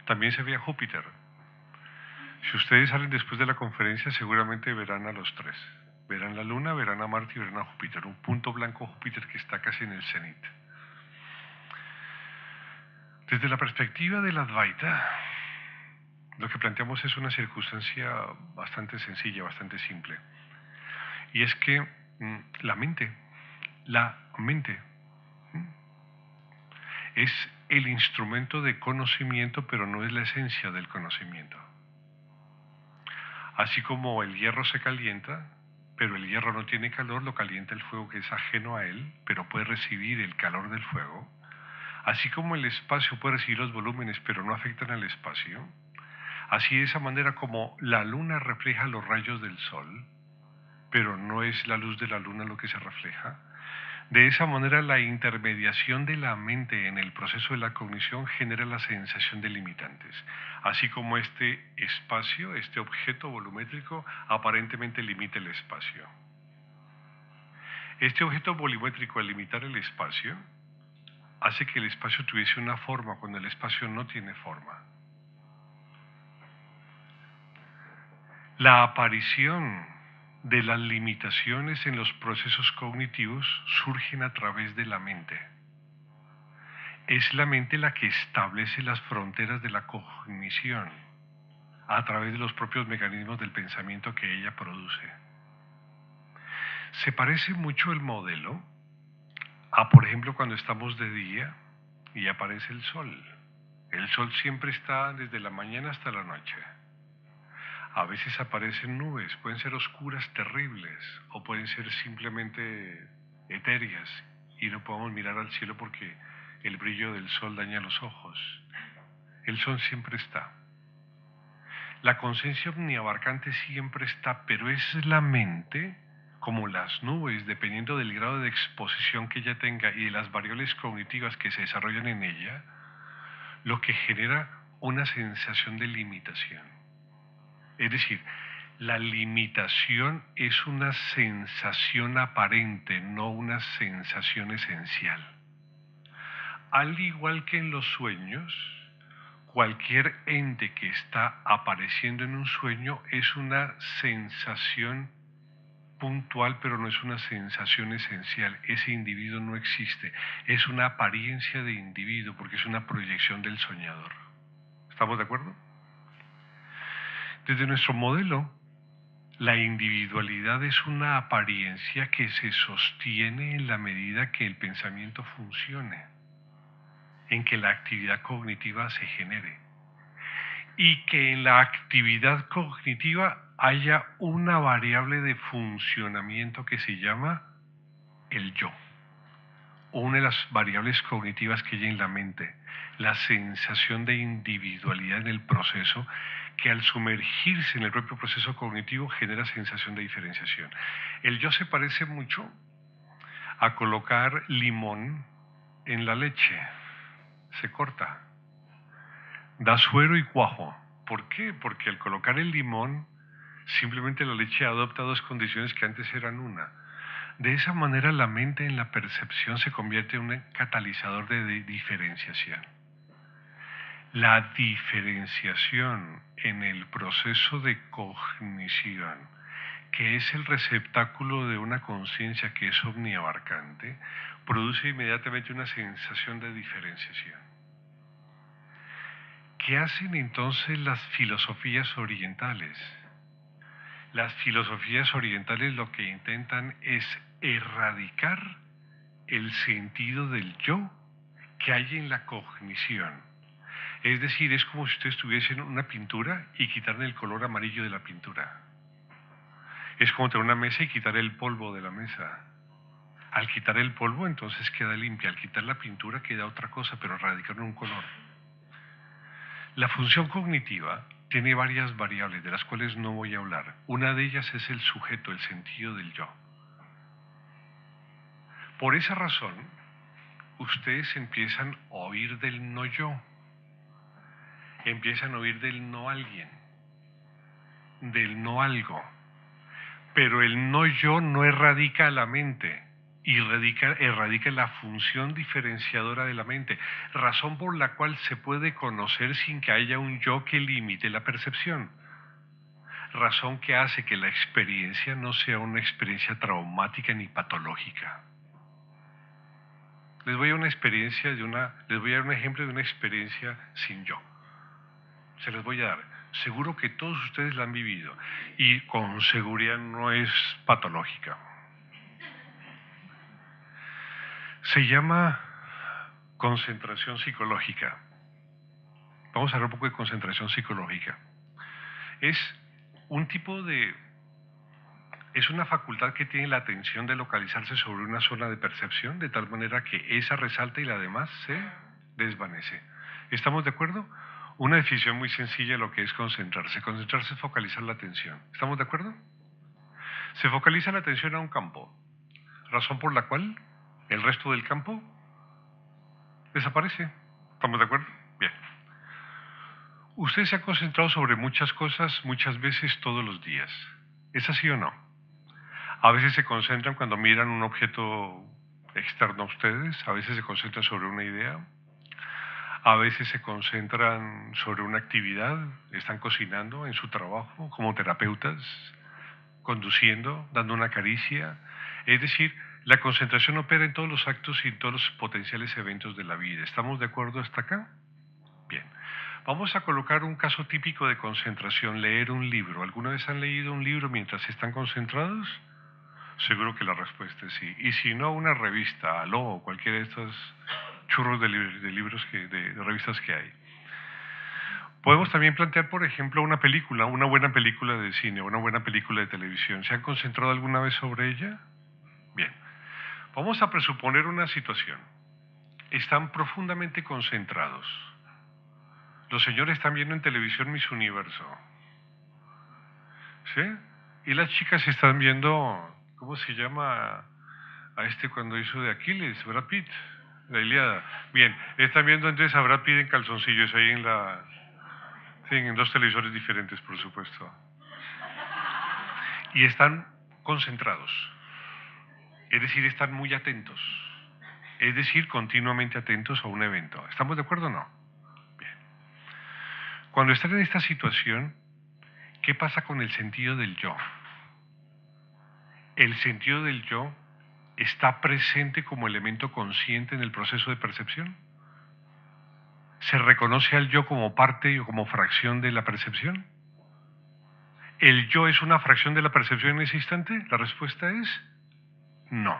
También se ve a Júpiter. Si ustedes salen después de la conferencia, seguramente verán a los tres. Verán la Luna, verán a Marte y verán a Júpiter. Un punto blanco Júpiter que está casi en el cenit. Desde la perspectiva del Advaita, lo que planteamos es una circunstancia bastante sencilla, bastante simple. Y es que la mente es el instrumento de conocimiento, pero no es la esencia del conocimiento. Así como el hierro se calienta, pero el hierro no tiene calor, lo calienta el fuego que es ajeno a él, pero puede recibir el calor del fuego. Así como el espacio puede recibir los volúmenes, pero no afectan al espacio. Así de esa manera como la luna refleja los rayos del sol, pero no es la luz de la luna lo que se refleja. De esa manera la intermediación de la mente en el proceso de la cognición genera la sensación de limitantes, así como este espacio, este objeto volumétrico aparentemente limita el espacio. Este objeto volumétrico al limitar el espacio hace que el espacio tuviese una forma cuando el espacio no tiene forma. La aparición de las limitaciones en los procesos cognitivos surgen a través de la mente. Es la mente la que establece las fronteras de la cognición a través de los propios mecanismos del pensamiento que ella produce. Se parece mucho el modelo a, por ejemplo, cuando estamos de día y aparece el sol. El sol siempre está desde la mañana hasta la noche. A veces aparecen nubes, pueden ser oscuras, terribles, o pueden ser simplemente etéreas y no podemos mirar al cielo porque el brillo del sol daña los ojos. El sol siempre está. La conciencia omniabarcante siempre está, pero es la mente, como las nubes, dependiendo del grado de exposición que ella tenga y de las variables cognitivas que se desarrollan en ella, lo que genera una sensación de limitación. Es decir, la limitación es una sensación aparente, no una sensación esencial. Al igual que en los sueños, cualquier ente que está apareciendo en un sueño es una sensación puntual, pero no es una sensación esencial. Ese individuo no existe. Es una apariencia de individuo porque es una proyección del soñador. ¿Estamos de acuerdo? Desde nuestro modelo, la individualidad es una apariencia que se sostiene en la medida que el pensamiento funcione, en que la actividad cognitiva se genere y que en la actividad cognitiva haya una variable de funcionamiento que se llama el yo, o una de las variables cognitivas que hay en la mente, la sensación de individualidad en el proceso, que al sumergirse en el propio proceso cognitivo genera sensación de diferenciación. El yo se parece mucho a colocar limón en la leche. Se corta, da suero y cuajo. ¿Por qué? Porque al colocar el limón, simplemente la leche adopta dos condiciones que antes eran una. De esa manera la mente en la percepción se convierte en un catalizador de diferenciación. La diferenciación en el proceso de cognición, que es el receptáculo de una conciencia que es omniabarcante, produce inmediatamente una sensación de diferenciación. ¿Qué hacen entonces las filosofías orientales? Las filosofías orientales lo que intentan es erradicar el sentido del yo que hay en la cognición. Es decir, es como si ustedes tuviesen una pintura y quitaran el color amarillo de la pintura. Es como tener una mesa y quitar el polvo de la mesa. Al quitar el polvo, entonces queda limpia. Al quitar la pintura queda otra cosa, pero erradicaron un color. La función cognitiva tiene varias variables de las cuales no voy a hablar. Una de ellas es el sujeto, el sentido del yo. Por esa razón, ustedes empiezan a oír del no yo. Empiezan a oír del no alguien, del no algo. Pero el no yo no erradica a la mente, y erradica la función diferenciadora de la mente, razón por la cual se puede conocer sin que haya un yo que limite la percepción, razón que hace que la experiencia no sea una experiencia traumática ni patológica. Les voy a dar un ejemplo de una experiencia sin yo. Se les voy a dar. Seguro que todos ustedes la han vivido y con seguridad no es patológica. Se llama concentración psicológica. Vamos a hablar un poco de concentración psicológica. Es una facultad que tiene la atención de localizarse sobre una zona de percepción, de tal manera que esa resalta y la demás se desvanece. ¿Estamos de acuerdo? Una definición muy sencilla de lo que es concentrarse. Concentrarse es focalizar la atención. ¿Estamos de acuerdo? Se focaliza la atención a un campo, razón por la cual el resto del campo desaparece. ¿Estamos de acuerdo? Bien. Usted se ha concentrado sobre muchas cosas, muchas veces, todos los días. ¿Es así o no? A veces se concentran cuando miran un objeto externo a ustedes, a veces se concentran sobre una idea, a veces se concentran sobre una actividad, están cocinando en su trabajo como terapeutas, conduciendo, dando una caricia. Es decir, la concentración opera en todos los actos y en todos los potenciales eventos de la vida. ¿Estamos de acuerdo hasta acá? Bien. Vamos a colocar un caso típico de concentración, leer un libro. ¿Alguna vez han leído un libro mientras están concentrados? Seguro que la respuesta es sí. Y si no, una revista, Aló, o cualquiera de estos churros de libros, de revistas que hay. Podemos también plantear, por ejemplo, una película, una buena película de cine, una buena película de televisión. ¿Se han concentrado alguna vez sobre ella? Bien. Vamos a presuponer una situación. Están profundamente concentrados. Los señores están viendo en televisión Miss Universo. ¿Sí? Y las chicas están viendo, ¿cómo se llama a este cuando hizo de Aquiles? Brad Pitt, la Ilíada. Bien, están viendo entonces a Brad Pitt en calzoncillos ahí en dos televisores diferentes, por supuesto. Y están concentrados. Es decir, están muy atentos. Es decir, continuamente atentos a un evento. ¿Estamos de acuerdo o no? Bien. Cuando están en esta situación, ¿qué pasa con el sentido del yo? El sentido del yo está presente como elemento consciente en el proceso de percepción. ¿Se reconoce al yo como parte o como fracción de la percepción? ¿El yo es una fracción de la percepción en ese instante? La respuesta es no.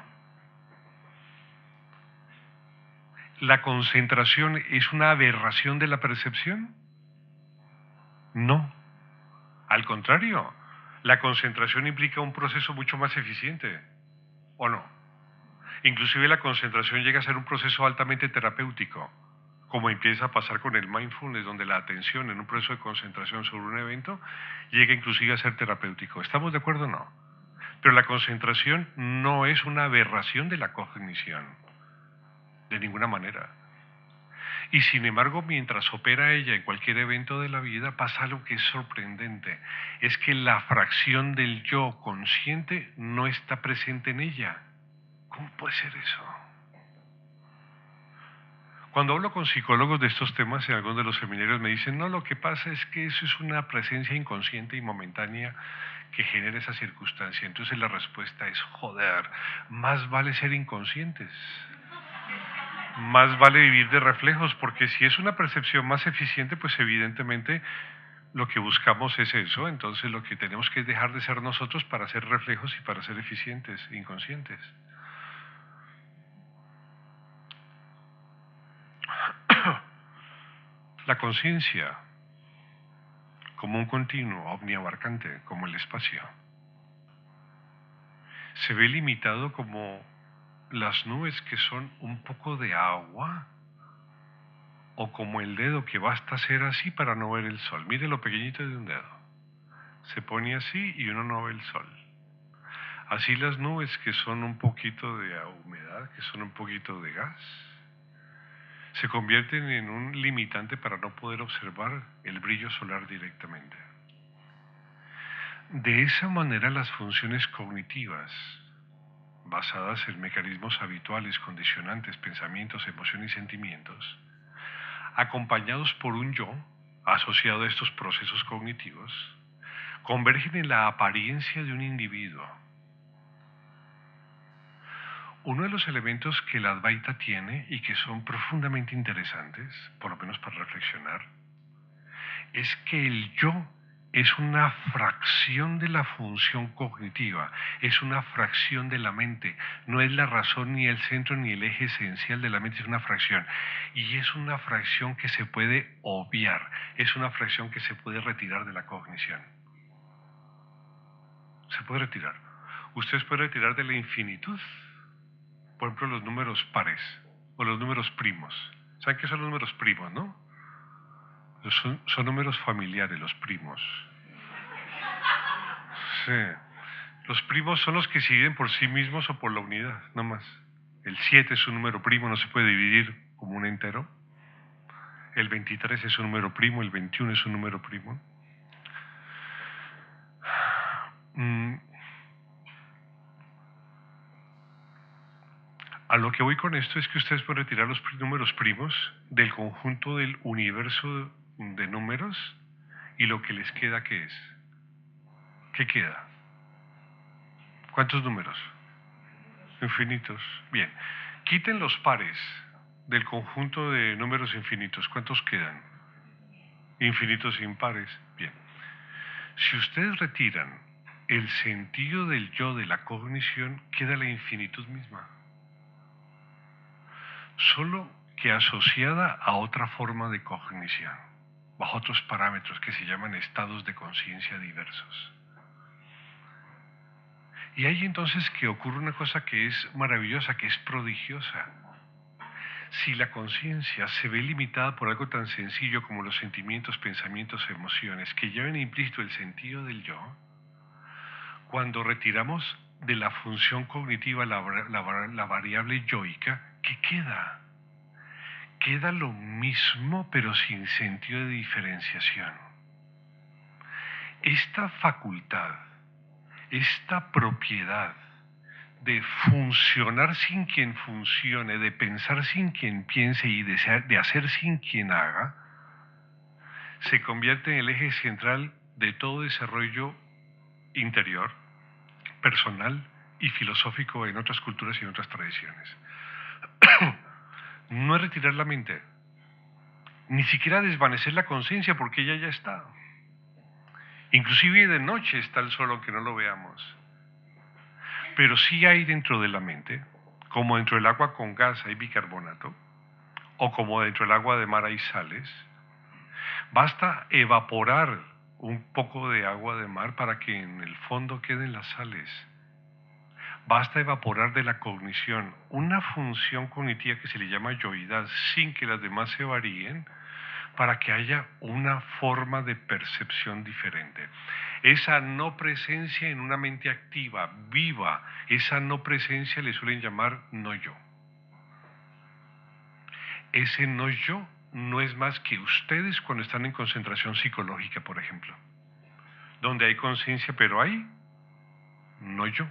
¿La concentración es una aberración de la percepción? No. Al contrario, la concentración implica un proceso mucho más eficiente, ¿o no? Inclusive la concentración llega a ser un proceso altamente terapéutico, como empieza a pasar con el mindfulness, donde la atención en un proceso de concentración sobre un evento llega inclusive a ser terapéutico. ¿Estamos de acuerdo o no? Pero la concentración no es una aberración de la cognición, de ninguna manera. Y sin embargo, mientras opera ella en cualquier evento de la vida, pasa algo que es sorprendente. Es que la fracción del yo consciente no está presente en ella. ¿Cómo puede ser eso? Cuando hablo con psicólogos de estos temas en algunos de los seminarios me dicen, no, lo que pasa es que eso es una presencia inconsciente y momentánea que genera esa circunstancia. Entonces la respuesta es, joder, más vale ser inconscientes. Más vale vivir de reflejos, porque si es una percepción más eficiente, pues evidentemente lo que buscamos es eso. Entonces lo que tenemos que es dejar de ser nosotros para ser reflejos y para ser eficientes, inconscientes. La conciencia, como un continuo omniabarcante, como el espacio, se ve limitado como las nubes que son un poco de agua, o como el dedo que basta ser así para no ver el sol. Mire lo pequeñito de un dedo. Se pone así y uno no ve el sol. Así las nubes que son un poquito de humedad, que son un poquito de gas, se convierten en un limitante para no poder observar el brillo solar directamente. De esa manera las funciones cognitivas basadas en mecanismos habituales, condicionantes, pensamientos, emociones y sentimientos, acompañados por un yo asociado a estos procesos cognitivos, convergen en la apariencia de un individuo. Uno de los elementos que la Advaita tiene y que son profundamente interesantes, por lo menos para reflexionar, es que el yo es una fracción de la función cognitiva, es una fracción de la mente, no es la razón ni el centro ni el eje esencial de la mente, es una fracción. Y es una fracción que se puede obviar, es una fracción que se puede retirar de la cognición. Se puede retirar. Ustedes pueden retirar de la infinitud, por ejemplo, los números pares o los números primos. ¿Saben qué son los números primos, no? Son números familiares, los primos. Sí. Los primos son los que se dividen por sí mismos o por la unidad, no más. El 7 es un número primo, no se puede dividir como un entero. El 23 es un número primo, el 21 es un número primo. A lo que voy con esto es que ustedes pueden retirar los números primos del conjunto del universo de números y lo que les queda, ¿qué es? ¿Qué queda? ¿Cuántos números? Infinitos. Bien. Quiten los pares del conjunto de números infinitos. ¿Cuántos quedan? Infinitos impares. Bien. Si ustedes retiran el sentido del yo de la cognición, queda la infinitud misma. Solo que asociada a otra forma de cognición, bajo otros parámetros que se llaman estados de conciencia diversos. Y ahí entonces que ocurre una cosa que es maravillosa, que es prodigiosa. Si la conciencia se ve limitada por algo tan sencillo como los sentimientos, pensamientos, emociones, que llevan implícito el sentido del yo, cuando retiramos de la función cognitiva la variable yoica, ¿qué queda? Queda lo mismo pero sin sentido de diferenciación. Esta facultad, esta propiedad de funcionar sin quien funcione, de pensar sin quien piense y de hacer sin quien haga, se convierte en el eje central de todo desarrollo interior, personal y filosófico en otras culturas y en otras tradiciones. No es retirar la mente, ni siquiera desvanecer la conciencia porque ella ya está. Inclusive de noche está el sol aunque no lo veamos. Pero sí hay dentro de la mente, como dentro del agua con gas hay bicarbonato, o como dentro del agua de mar hay sales, basta evaporar un poco de agua de mar para que en el fondo queden las sales. Basta evaporar de la cognición una función cognitiva que se le llama yoidad sin que las demás se varíen para que haya una forma de percepción diferente. Esa no presencia en una mente activa, viva, esa no presencia le suelen llamar no yo. Ese no yo no es más que ustedes cuando están en concentración psicológica, por ejemplo, donde hay conciencia pero hay no yo.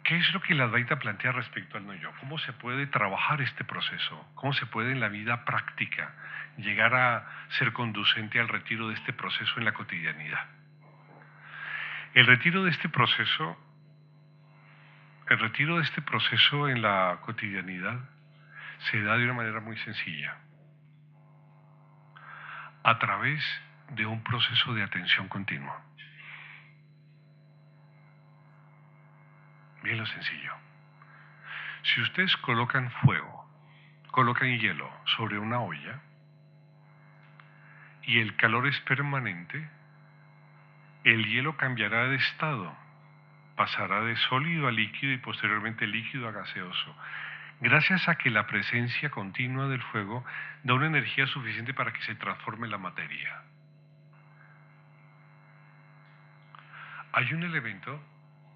¿Qué es lo que la Advaita plantea respecto al no yo? ¿Cómo se puede trabajar este proceso? ¿Cómo se puede en la vida práctica llegar a ser conducente al retiro de este proceso en la cotidianidad? El retiro de este proceso en la cotidianidad se da de una manera muy sencilla, a través de un proceso de atención continua. Bien lo sencillo. Si ustedes colocan fuego, colocan hielo sobre una olla y el calor es permanente, el hielo cambiará de estado, pasará de sólido a líquido y posteriormente líquido a gaseoso, gracias a que la presencia continua del fuego da una energía suficiente para que se transforme la materia. Hay un elemento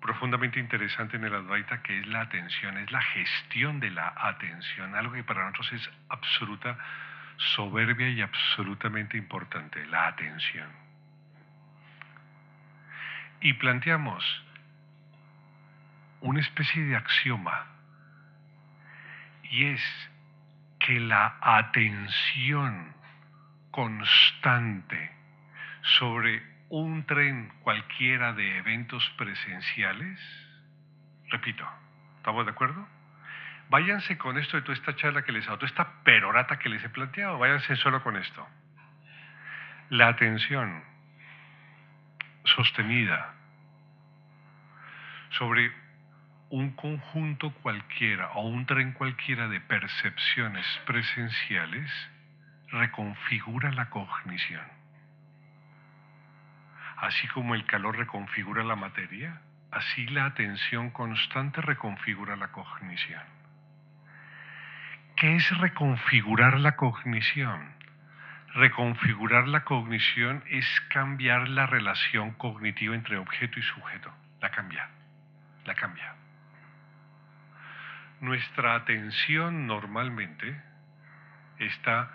profundamente interesante en el Advaita que es la atención, es la gestión de la atención, algo que para nosotros es absoluta soberbia y absolutamente importante, la atención. y planteamos una especie de axioma, y es que la atención constante sobre un tren cualquiera de eventos presenciales, repito, ¿estamos de acuerdo? Váyanse con esto de toda esta charla que les he dado, toda esta perorata que les he planteado, váyanse solo con esto. La atención sostenida sobre un conjunto cualquiera o un tren cualquiera de percepciones presenciales reconfigura la cognición. Así como el calor reconfigura la materia, así la atención constante reconfigura la cognición. ¿Qué es reconfigurar la cognición? Reconfigurar la cognición es cambiar la relación cognitiva entre objeto y sujeto. La cambia. Nuestra atención normalmente está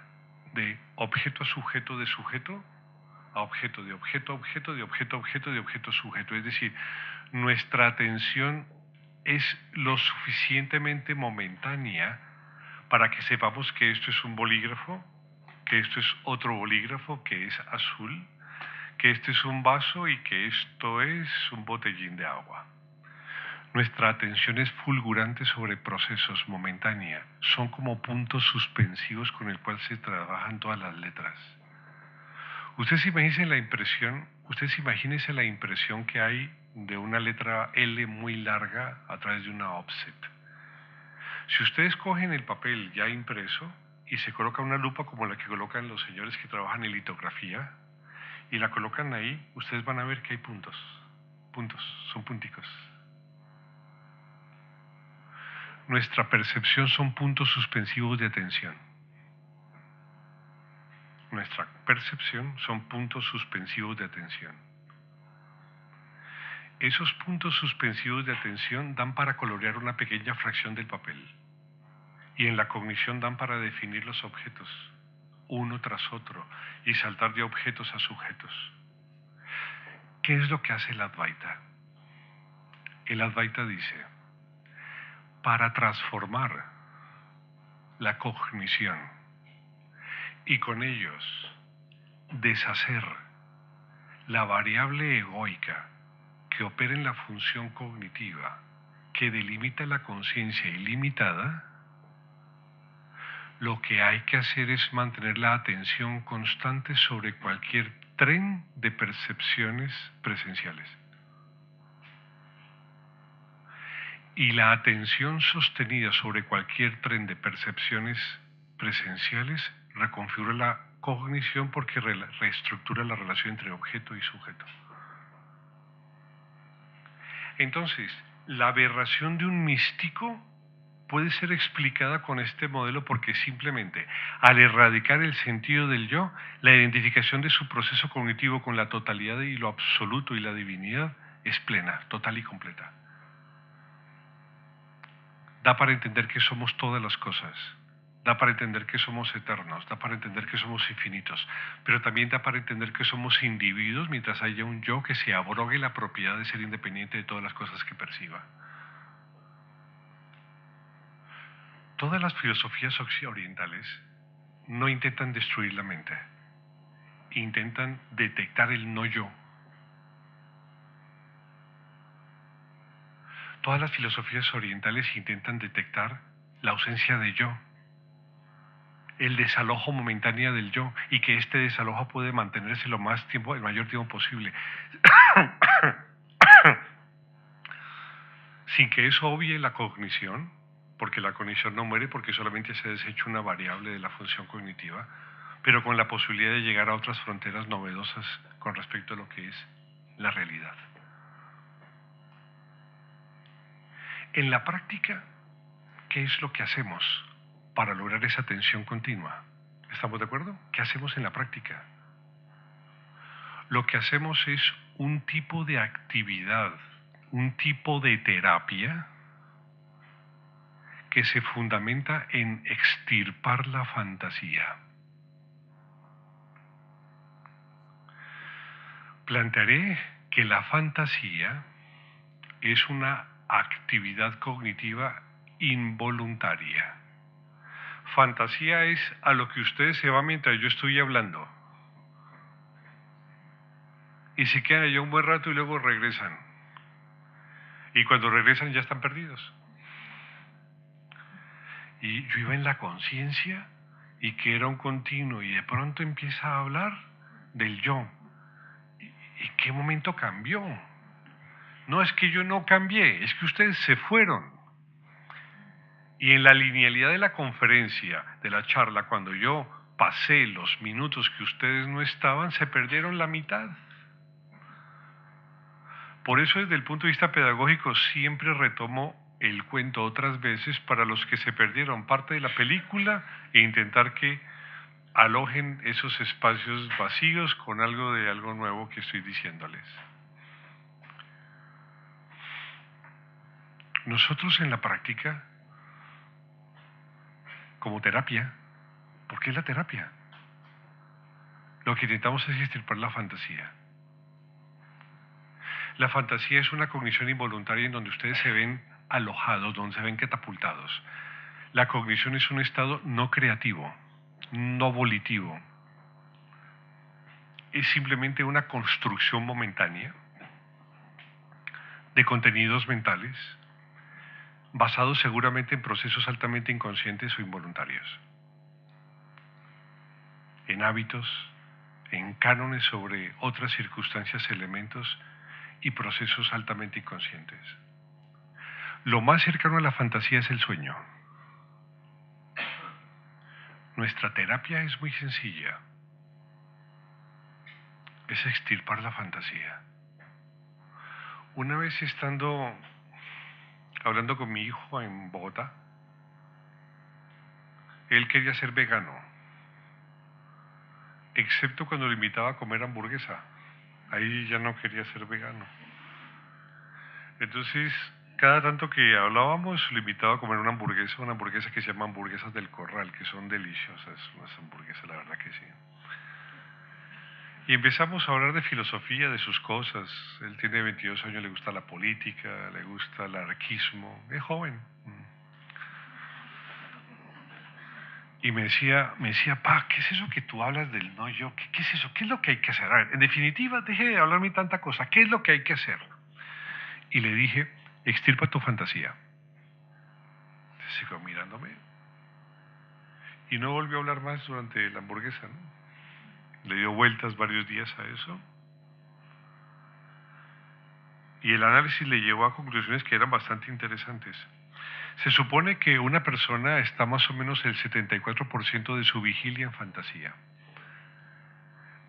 de objeto a sujeto, de sujeto a objeto, de objeto a objeto, de objeto a objeto, de objeto a sujeto. Es decir, nuestra atención es lo suficientemente momentánea para que sepamos que esto es un bolígrafo, que esto es otro bolígrafo que es azul, que este es un vaso y que esto es un botellín de agua. Nuestra atención es fulgurante sobre procesos, momentánea. Son como puntos suspensivos con el cual se trabajan todas las letras. Ustedes imagínense la impresión que hay de una letra L muy larga a través de una offset. Si ustedes cogen el papel ya impreso y se coloca una lupa como la que colocan los señores que trabajan en litografía y la colocan ahí, ustedes van a ver que hay puntos, son punticos. Nuestra percepción son puntos suspensivos de atención. Nuestra percepción son puntos suspensivos de atención. Esos puntos suspensivos de atención dan para colorear una pequeña fracción del papel. Y en la cognición dan para definir los objetos, uno tras otro, y saltar de objetos a sujetos. ¿Qué es lo que hace el Advaita? El Advaita dice, para transformar la cognición y con ellos deshacer la variable egoica que opera en la función cognitiva, que delimita la conciencia ilimitada, lo que hay que hacer es mantener la atención constante sobre cualquier tren de percepciones presenciales. Y la atención sostenida sobre cualquier tren de percepciones presenciales reconfigura la cognición porque reestructura la relación entre objeto y sujeto. Entonces, la aberración de un místico puede ser explicada con este modelo porque simplemente al erradicar el sentido del yo, la identificación de su proceso cognitivo con la totalidad y lo absoluto y la divinidad es plena, total y completa. Da para entender que somos todas las cosas, da para entender que somos eternos, da para entender que somos infinitos, pero también da para entender que somos individuos mientras haya un yo que se abrogue la propiedad de ser independiente de todas las cosas que perciba. Todas las filosofías orientales no intentan destruir la mente, intentan detectar el no yo. Todas las filosofías orientales intentan detectar la ausencia de yo, el desalojo momentáneo del yo, y que este desalojo puede mantenerse el mayor tiempo posible, sin que eso obvie la cognición, porque la cognición no muere porque solamente se desecha una variable de la función cognitiva, pero con la posibilidad de llegar a otras fronteras novedosas con respecto a lo que es la realidad. En la práctica, ¿qué es lo que hacemos para lograr esa atención continua? ¿Estamos de acuerdo? ¿Qué hacemos en la práctica? Lo que hacemos es un tipo de actividad, un tipo de terapia que se fundamenta en extirpar la fantasía. Plantearé que la fantasía es una actividad cognitiva involuntaria. Fantasía es a lo que ustedes se van mientras yo estoy hablando. Y se quedan allá un buen rato y luego regresan. Y cuando regresan ya están perdidos. Y yo iba en la conciencia y que era un continuo y de pronto empieza a hablar del yo. ¿Y qué momento cambió? No es que yo no cambié, es que ustedes se fueron. Y en la linealidad de la conferencia, de la charla, cuando yo pasé los minutos que ustedes no estaban, se perdieron la mitad. Por eso desde el punto de vista pedagógico siempre retomo el cuento otras veces para los que se perdieron parte de la película e intentar que alojen esos espacios vacíos con algo de algo nuevo que estoy diciéndoles. Nosotros en la práctica, como terapia, ¿por qué la terapia? Lo que intentamos es extirpar la fantasía. La fantasía es una cognición involuntaria en donde ustedes se ven alojados, donde se ven catapultados. La cognición es un estado no creativo, no volitivo. Es simplemente una construcción momentánea de contenidos mentales basados seguramente en procesos altamente inconscientes o involuntarios, en hábitos, en cánones sobre otras circunstancias, elementos y procesos altamente inconscientes. Lo más cercano a la fantasía es el sueño. Nuestra terapia es muy sencilla. Es extirpar la fantasía. Una vez estando hablando con mi hijo en Bogotá, él quería ser vegano, excepto cuando lo invitaba a comer hamburguesa. Ahí ya no quería ser vegano. Entonces, cada tanto que hablábamos, lo invitaba a comer una hamburguesa que se llama hamburguesas del Corral, que son deliciosas, unas hamburguesas, la verdad que sí. Y empezamos a hablar de filosofía, de sus cosas. Él tiene 22 años, le gusta la política, le gusta el anarquismo, es joven. Y me decía, pa, ¿qué es eso que tú hablas del no yo? ¿Qué es eso? ¿Qué es lo que hay que hacer? A ver, en definitiva, deje de hablarme tanta cosa. ¿Qué es lo que hay que hacer? Y le dije, extirpa tu fantasía. Se quedó mirándome. Y no volvió a hablar más durante la hamburguesa, ¿no? Le dio vueltas varios días a eso. Y el análisis le llevó a conclusiones que eran bastante interesantes. Se supone que una persona está más o menos el 74% de su vigilia en fantasía.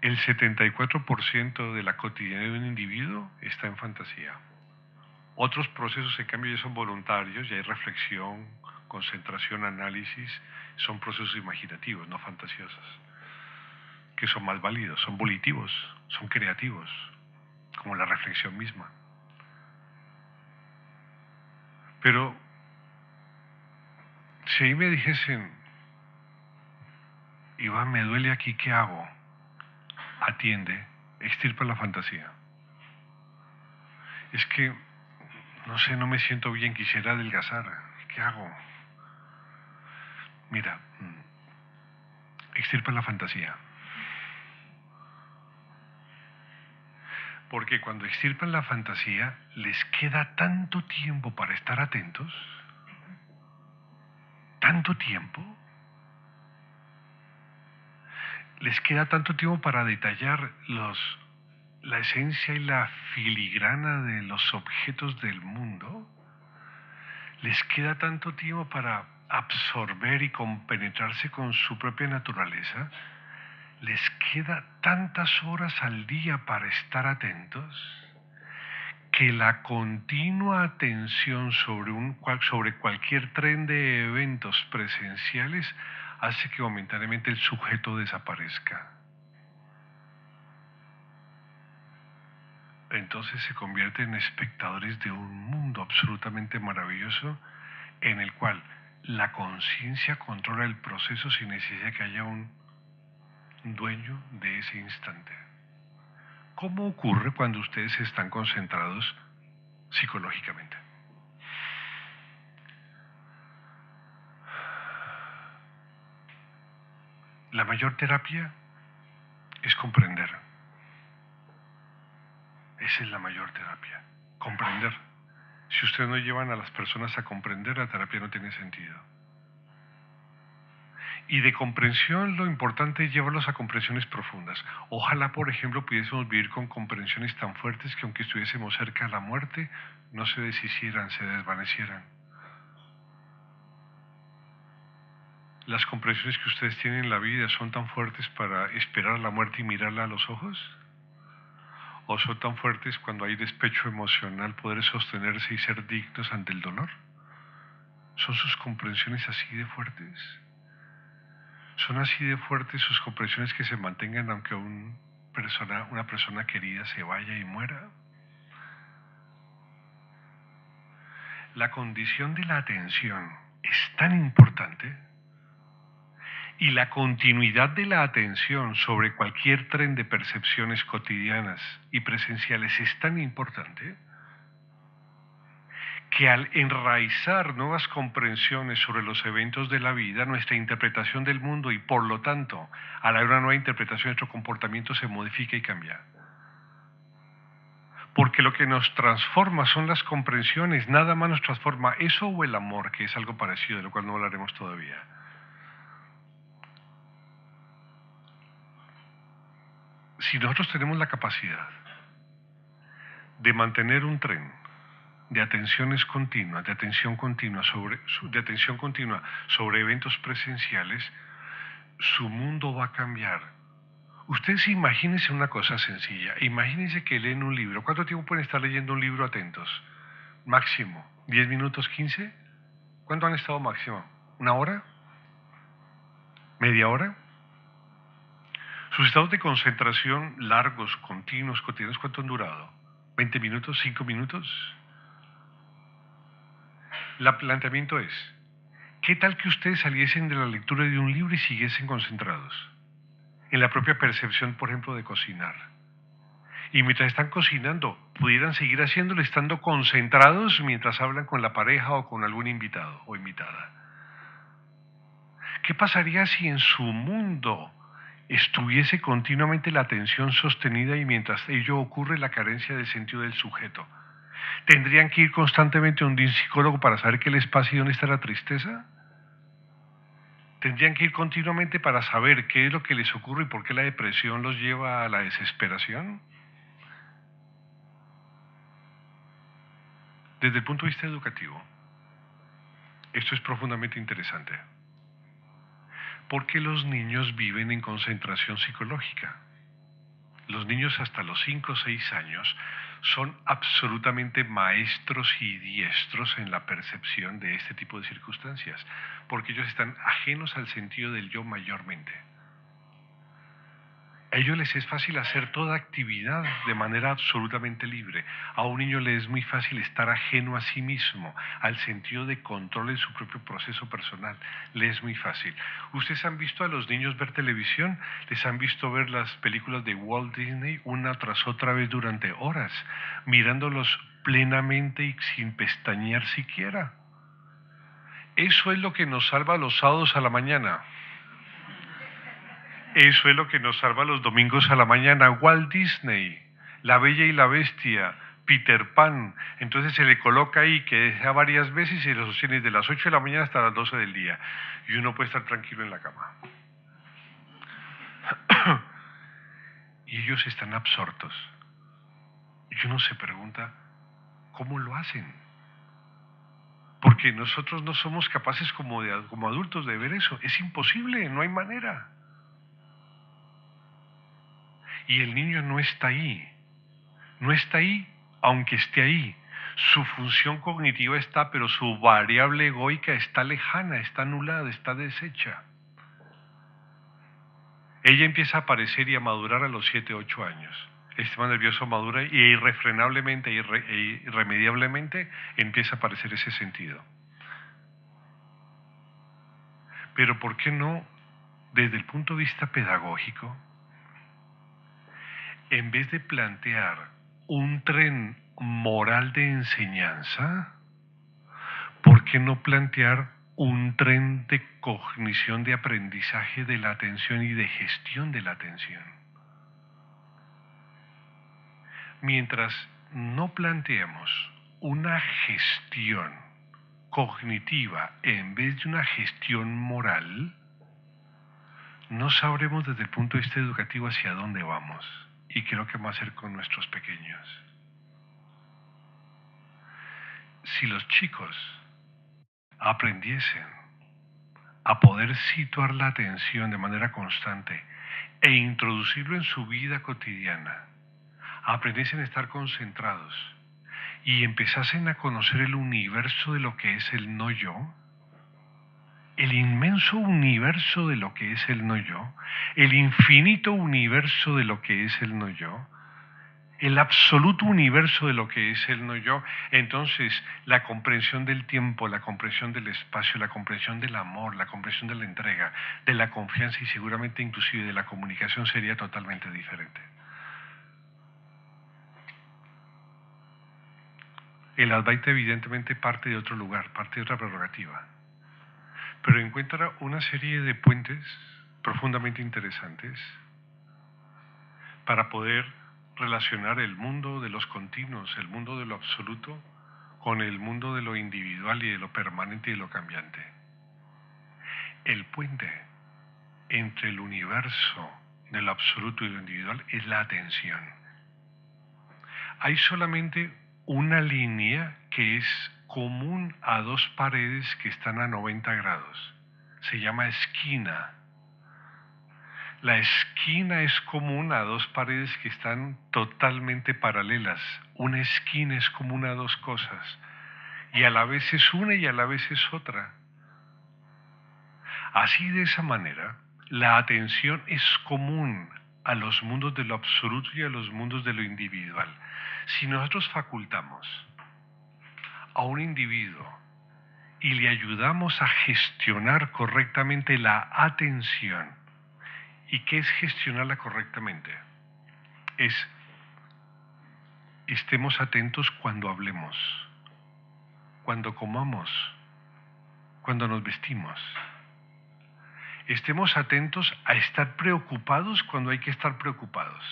El 74% de la cotidianidad de un individuo está en fantasía. Otros procesos, en cambio, ya son voluntarios, ya hay reflexión, concentración, análisis, son procesos imaginativos, no fantasiosos, que son más válidos, son volitivos, son creativos, como la reflexión misma. Pero si ahí me dijesen, Iván, me duele aquí, ¿qué hago? Atiende, extirpa la fantasía. Es que, no sé, no me siento bien, quisiera adelgazar, ¿qué hago? Mira, extirpa la fantasía. Porque cuando extirpan la fantasía, les queda tanto tiempo para estar atentos, tanto tiempo, les queda tanto tiempo para detallar la esencia y la filigrana de los objetos del mundo, les queda tanto tiempo para absorber y compenetrarse con su propia naturaleza, les queda tantas horas al día para estar atentos, que la continua atención sobre cualquier tren de eventos presenciales hace que momentáneamente el sujeto desaparezca. Entonces se convierten en espectadores de un mundo absolutamente maravilloso en el cual la conciencia controla el proceso sin necesidad de que haya un dueño de ese instante. ¿Cómo ocurre cuando ustedes están concentrados psicológicamente? La mayor terapia es comprender. Esa es la mayor terapia, comprender. Si ustedes no llevan a las personas a comprender, la terapia no tiene sentido. Y de comprensión, lo importante es llevarlos a comprensiones profundas. Ojalá, por ejemplo, pudiésemos vivir con comprensiones tan fuertes que aunque estuviésemos cerca de la muerte, no se deshicieran, se desvanecieran. ¿Las comprensiones que ustedes tienen en la vida son tan fuertes para esperar a la muerte y mirarla a los ojos? ¿O son tan fuertes cuando hay despecho emocional poder sostenerse y ser dignos ante el dolor? ¿Son sus comprensiones así de fuertes? ¿Son así de fuertes sus comprensiones que se mantengan aunque una persona querida se vaya y muera? La condición de la atención es tan importante y la continuidad de la atención sobre cualquier tren de percepciones cotidianas y presenciales es tan importante que al enraizar nuevas comprensiones sobre los eventos de la vida, nuestra interpretación del mundo y por lo tanto, al haber una nueva interpretación, nuestro comportamiento se modifica y cambia. Porque lo que nos transforma son las comprensiones, nada más nos transforma eso o el amor, que es algo parecido, de lo cual no hablaremos todavía. Si nosotros tenemos la capacidad de mantener un tren de atenciones continuas, de atención continua sobre eventos presenciales, su mundo va a cambiar. Ustedes imagínense una cosa sencilla, imagínense que leen un libro. ¿Cuánto tiempo pueden estar leyendo un libro atentos? Máximo, 10 minutos, 15. ¿Cuánto han estado máximo? ¿Una hora? ¿Media hora? Sus estados de concentración largos, continuos, cotidianos, ¿cuánto han durado? ¿20 minutos? ¿5 minutos? El planteamiento es, ¿qué tal que ustedes saliesen de la lectura de un libro y siguiesen concentrados? En la propia percepción, por ejemplo, de cocinar. Y mientras están cocinando, pudieran seguir haciéndolo estando concentrados mientras hablan con la pareja o con algún invitado o invitada. ¿Qué pasaría si en su mundo estuviese continuamente la atención sostenida y mientras ello ocurre la carencia de sentido del sujeto? ¿Tendrían que ir constantemente a un psicólogo para saber qué les pasa y dónde está la tristeza? ¿Tendrían que ir continuamente para saber qué es lo que les ocurre y por qué la depresión los lleva a la desesperación? Desde el punto de vista educativo, esto es profundamente interesante. ¿Por qué los niños viven en concentración psicológica? Los niños hasta los 5 o 6 años son absolutamente maestros y diestros en la percepción de este tipo de circunstancias, porque ellos están ajenos al sentido del yo mayormente. A ellos les es fácil hacer toda actividad de manera absolutamente libre. A un niño le es muy fácil estar ajeno a sí mismo, al sentido de control en su propio proceso personal. Le es muy fácil. ¿Ustedes han visto a los niños ver televisión? ¿Les han visto ver las películas de Walt Disney una tras otra vez durante horas, mirándolos plenamente y sin pestañear siquiera? Eso es lo que nos salva los sábados a la mañana. Eso es lo que nos salva los domingos a la mañana. Walt Disney, La Bella y la Bestia, Peter Pan. Entonces se le coloca ahí que deja varias veces y lo sostiene desde las 8 de la mañana hasta las 12 del día. Y uno puede estar tranquilo en la cama. Y ellos están absortos. Y uno se pregunta, ¿cómo lo hacen? Porque nosotros no somos capaces como adultos de ver eso. Es imposible, no hay manera. Y el niño no está ahí. No está ahí, aunque esté ahí. Su función cognitiva está, pero su variable egoica está lejana, está anulada, está deshecha. Ella empieza a aparecer y a madurar a los 7, 8 años. El sistema nervioso madura y irrefrenablemente e irremediablemente empieza a aparecer ese sentido. Pero ¿por qué no, desde el punto de vista pedagógico, en vez de plantear un tren moral de enseñanza, ¿por qué no plantear un tren de cognición, de aprendizaje de la atención y de gestión de la atención? Mientras no planteemos una gestión cognitiva en vez de una gestión moral, no sabremos desde el punto de vista educativo hacia dónde vamos. Y creo que va a ser con nuestros pequeños. Si los chicos aprendiesen a poder situar la atención de manera constante e introducirlo en su vida cotidiana, aprendiesen a estar concentrados y empezasen a conocer el universo de lo que es el no yo, el inmenso universo de lo que es el no yo, el infinito universo de lo que es el no yo, el absoluto universo de lo que es el no yo, entonces la comprensión del tiempo, la comprensión del espacio, la comprensión del amor, la comprensión de la entrega, de la confianza y seguramente inclusive de la comunicación sería totalmente diferente. El Advaita evidentemente parte de otro lugar, parte de otra prerrogativa, pero encuentra una serie de puentes profundamente interesantes para poder relacionar el mundo de los continuos, el mundo de lo absoluto, con el mundo de lo individual y de lo permanente y de lo cambiante. El puente entre el universo de lo absoluto y lo individual es la atención. Hay solamente una línea que es común a dos paredes que están a 90 grados. Se llama esquina. La esquina es común a dos paredes que están totalmente paralelas. Una esquina es común a dos cosas. Y a la vez es una y a la vez es otra. Así, de esa manera, la atención es común a los mundos de lo absoluto y a los mundos de lo individual. Si nosotros facultamos a un individuo y le ayudamos a gestionar correctamente la atención, ¿y qué es gestionarla correctamente? Estemos atentos cuando hablemos, cuando comamos, cuando nos vestimos. Estemos atentos a estar preocupados cuando hay que estar preocupados.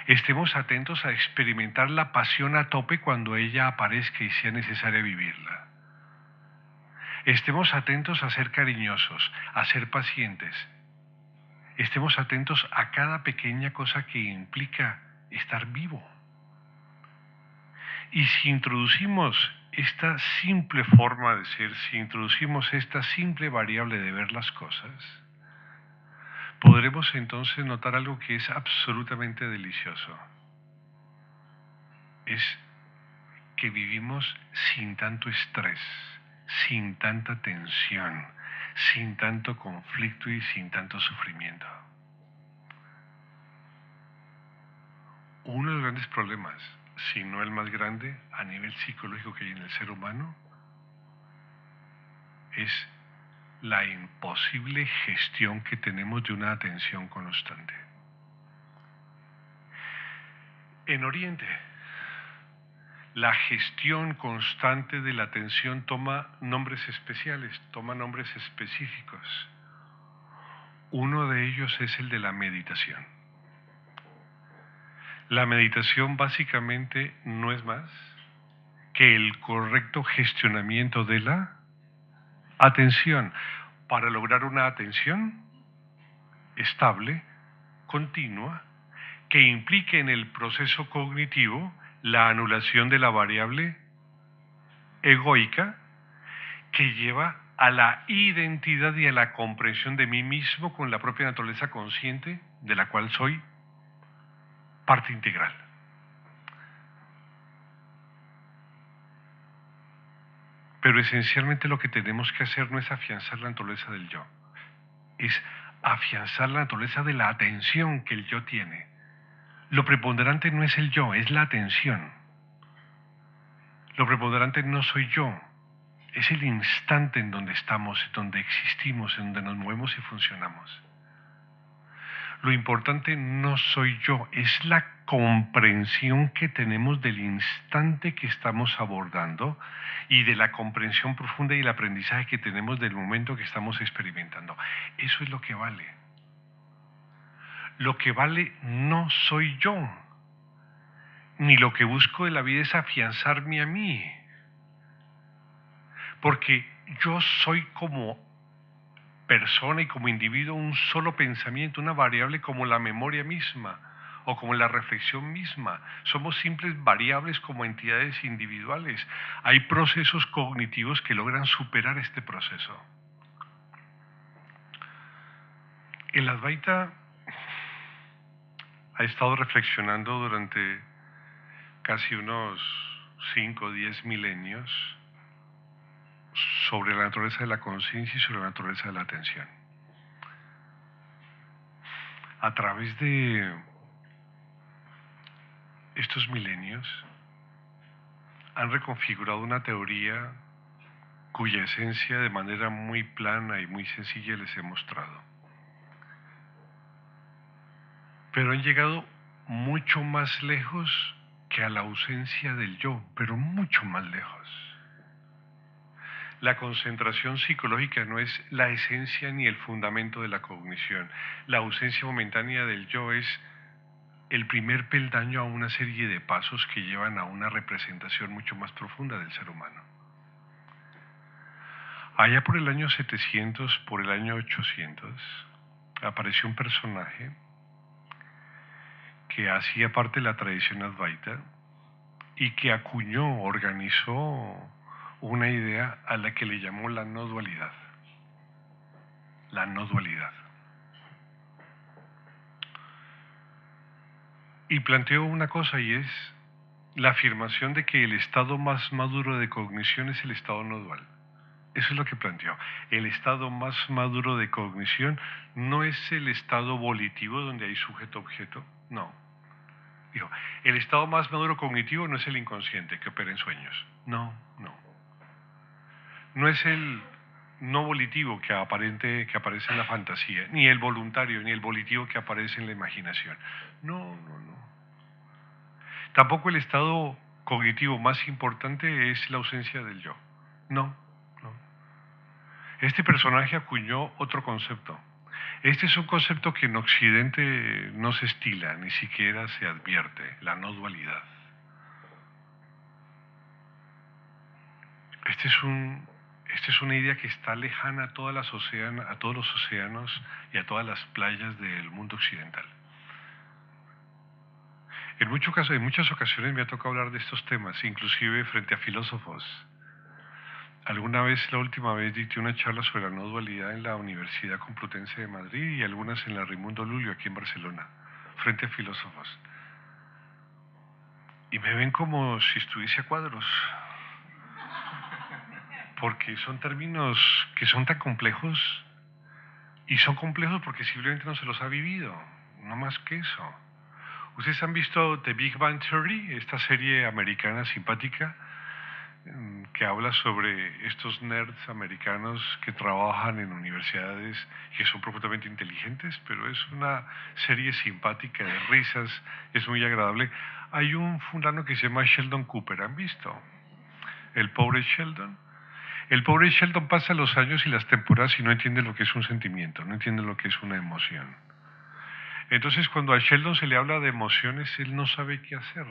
Estemos atentos a experimentar la pasión a tope cuando ella aparezca y sea necesaria vivirla. Estemos atentos a ser cariñosos, a ser pacientes. Estemos atentos a cada pequeña cosa que implica estar vivo. Y si introducimos esta simple forma de ser, si introducimos esta simple variable de ver las cosas, podremos entonces notar algo que es absolutamente delicioso. Es que vivimos sin tanto estrés, sin tanta tensión, sin tanto conflicto y sin tanto sufrimiento. Uno de los grandes problemas, si no el más grande, a nivel psicológico que hay en el ser humano, es la imposible gestión que tenemos de una atención constante. En Oriente, la gestión constante de la atención toma nombres especiales, toma nombres específicos. Uno de ellos es el de la meditación. La meditación básicamente no es más que el correcto gestionamiento de la atención para lograr una atención estable, continua, que implique en el proceso cognitivo la anulación de la variable egoica que lleva a la identidad y a la comprensión de mí mismo con la propia naturaleza consciente de la cual soy parte integral. Pero esencialmente lo que tenemos que hacer no es afianzar la naturaleza del yo, es afianzar la naturaleza de la atención que el yo tiene. Lo preponderante no es el yo, es la atención. Lo preponderante no soy yo, es el instante en donde estamos, en donde existimos, en donde nos movemos y funcionamos. Lo importante no soy yo, es la comprensión que tenemos del instante que estamos abordando y de la comprensión profunda y el aprendizaje que tenemos del momento que estamos experimentando. Eso es lo que vale. Lo que vale no soy yo, ni lo que busco de la vida es afianzarme a mí, porque yo soy como persona y como individuo un solo pensamiento, una variable como la memoria misma o como la reflexión misma. Somos simples variables como entidades individuales. Hay procesos cognitivos que logran superar este proceso. El Advaita ha estado reflexionando durante casi unos 5 o 10 milenios sobre la naturaleza de la conciencia y sobre la naturaleza de la atención. A través de estos milenios han reconfigurado una teoría cuya esencia de manera muy plana y muy sencilla les he mostrado. Pero han llegado mucho más lejos que a la ausencia del yo, pero mucho más lejos. La concentración psicológica no es la esencia ni el fundamento de la cognición. La ausencia momentánea del yo es el primer peldaño a una serie de pasos que llevan a una representación mucho más profunda del ser humano. Allá por el año 700, por el año 800, apareció un personaje que hacía parte de la tradición Advaita y que acuñó, organizó una idea a la que le llamó la no dualidad. La no dualidad. Y planteó una cosa, y es la afirmación de que el estado más maduro de cognición es el estado no dual. Eso es lo que planteó. El estado más maduro de cognición no es el estado volitivo donde hay sujeto-objeto, no. Dijo, el estado más maduro cognitivo no es el inconsciente que opera en sueños, no. No es el no volitivo que aparece en la fantasía, ni el voluntario, ni el volitivo que aparece en la imaginación. No. Tampoco el estado cognitivo más importante es la ausencia del yo. No. Este personaje acuñó otro concepto. Este es un concepto que en Occidente no se estila, ni siquiera se advierte, la no dualidad. Esta es una idea que está lejana a todos los océanos y a todas las playas del mundo occidental. En muchas ocasiones me ha tocado hablar de estos temas, inclusive frente a filósofos. La última vez dicté una charla sobre la no dualidad en la Universidad Complutense de Madrid y algunas en la Raimundo Lulio, aquí en Barcelona, frente a filósofos. Y me ven como si estuviese a cuadros, porque son términos que son tan complejos, y son complejos porque simplemente no se los ha vivido, no más que eso. ¿Ustedes han visto The Big Bang Theory, esta serie americana simpática que habla sobre estos nerds americanos que trabajan en universidades que son profundamente inteligentes, pero es una serie simpática de risas, es muy agradable? Hay un fulano que se llama Sheldon Cooper, ¿han visto? El pobre Sheldon. El pobre Sheldon pasa los años y las temporadas y no entiende lo que es un sentimiento, no entiende lo que es una emoción. Entonces, cuando a Sheldon se le habla de emociones, él no sabe qué hacer,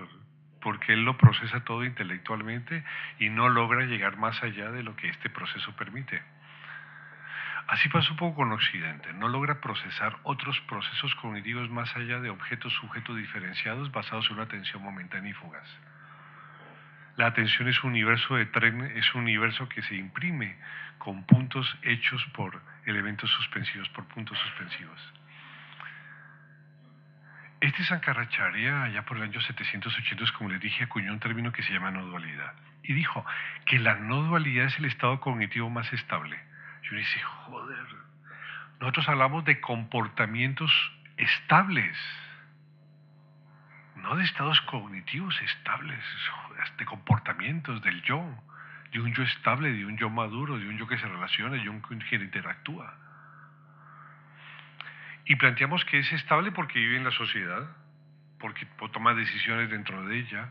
porque él lo procesa todo intelectualmente y no logra llegar más allá de lo que este proceso permite. Así pasa un poco con Occidente, no logra procesar otros procesos cognitivos más allá de objetos-sujetos diferenciados basados en una atención momentánea y fugaz. La atención es un universo de tren, es un universo que se imprime con puntos hechos por elementos suspensivos, por puntos suspensivos. Este Sankaracharya, allá por el año 780, como les dije, acuñó un término que se llama no dualidad. Y dijo que la no dualidad es el estado cognitivo más estable. Yo dije, joder, nosotros hablamos de comportamientos estables, no de estados cognitivos estables, de comportamientos del yo, de un yo estable, de un yo maduro, de un yo que se relaciona, de un yo que interactúa. Y planteamos que es estable porque vive en la sociedad, porque toma decisiones dentro de ella,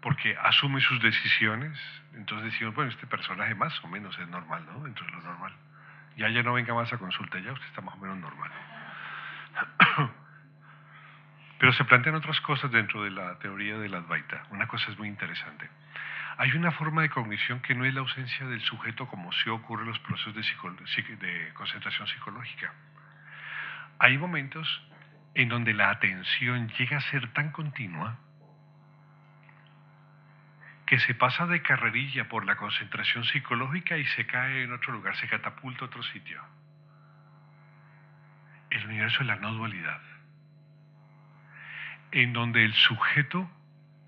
porque asume sus decisiones. Entonces decimos, bueno, este personaje más o menos es normal, ¿no? Dentro de lo normal. Ya no venga más a consulta, ya usted está más o menos normal. Pero se plantean otras cosas dentro de la teoría del Advaita. Una cosa es muy interesante. Hay una forma de cognición que no es la ausencia del sujeto como sí ocurre en los procesos de concentración psicológica. Hay momentos en donde la atención llega a ser tan continua que se pasa de carrerilla por la concentración psicológica y se cae en otro lugar, se catapulta a otro sitio. El universo es la no dualidad, en donde el sujeto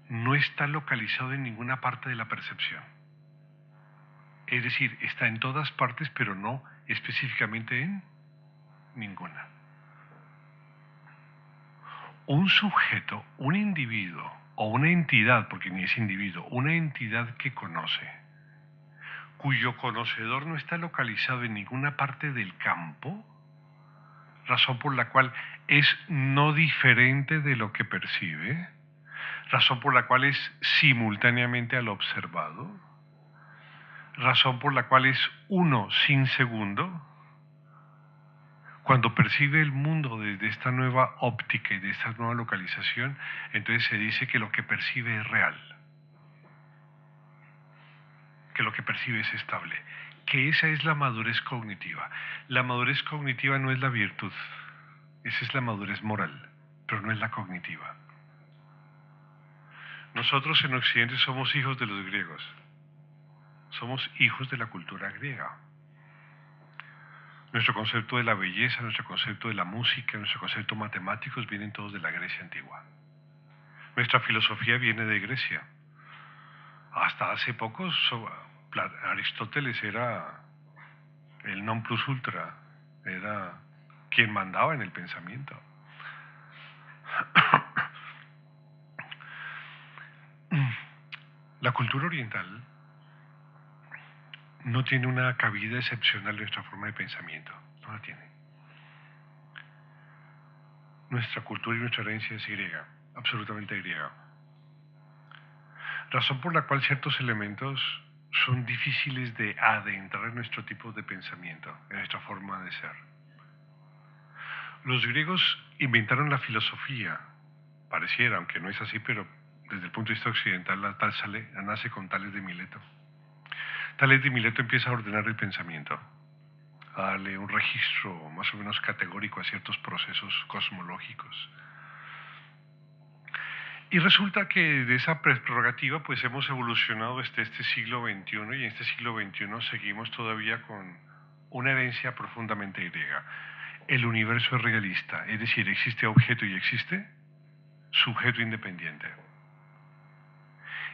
no está localizado en ninguna parte de la percepción. Es decir, está en todas partes, pero no específicamente en ninguna. Un sujeto, un individuo o una entidad, porque ni es individuo, una entidad que conoce, cuyo conocedor no está localizado en ninguna parte del campo, razón por la cual es no diferente de lo que percibe, razón por la cual es simultáneamente al observado, razón por la cual es uno sin segundo. Cuando percibe el mundo desde esta nueva óptica y de esta nueva localización, entonces se dice que lo que percibe es real, que lo que percibe es estable, que esa es la madurez cognitiva. La madurez cognitiva no es la virtud, esa es la madurez moral, pero no es la cognitiva. Nosotros en Occidente somos hijos de los griegos, somos hijos de la cultura griega. Nuestro concepto de la belleza, nuestro concepto de la música, nuestro concepto matemáticos vienen todos de la Grecia antigua. Nuestra filosofía viene de Grecia. Hasta hace poco Aristóteles era el non plus ultra, era quien mandaba en el pensamiento. La cultura oriental no tiene una cabida excepcional en nuestra forma de pensamiento, no la tiene. Nuestra cultura y nuestra herencia es griega, absolutamente griega. Razón por la cual ciertos elementos son difíciles de adentrar en nuestro tipo de pensamiento, en nuestra forma de ser. Los griegos inventaron la filosofía, pareciera, aunque no es así, pero desde el punto de vista occidental nace con Tales de Mileto. Tales de Mileto empieza a ordenar el pensamiento, a darle un registro más o menos categórico a ciertos procesos cosmológicos. Y resulta que de esa prerrogativa pues hemos evolucionado desde este siglo XXI y en este siglo XXI seguimos todavía con una herencia profundamente griega. El universo es realista, es decir, existe objeto y existe sujeto independiente.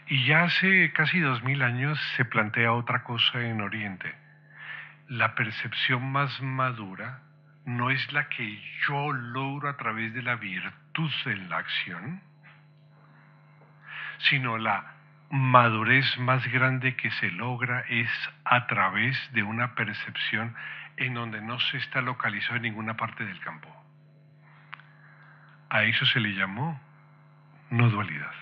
Y ya hace casi 2000 años se plantea otra cosa en Oriente. La percepción más madura no es la que yo logro a través de la virtud en la acción, sino la madurez más grande que se logra es a través de una percepción en donde no se está localizado en ninguna parte del campo. A eso se le llamó no dualidad.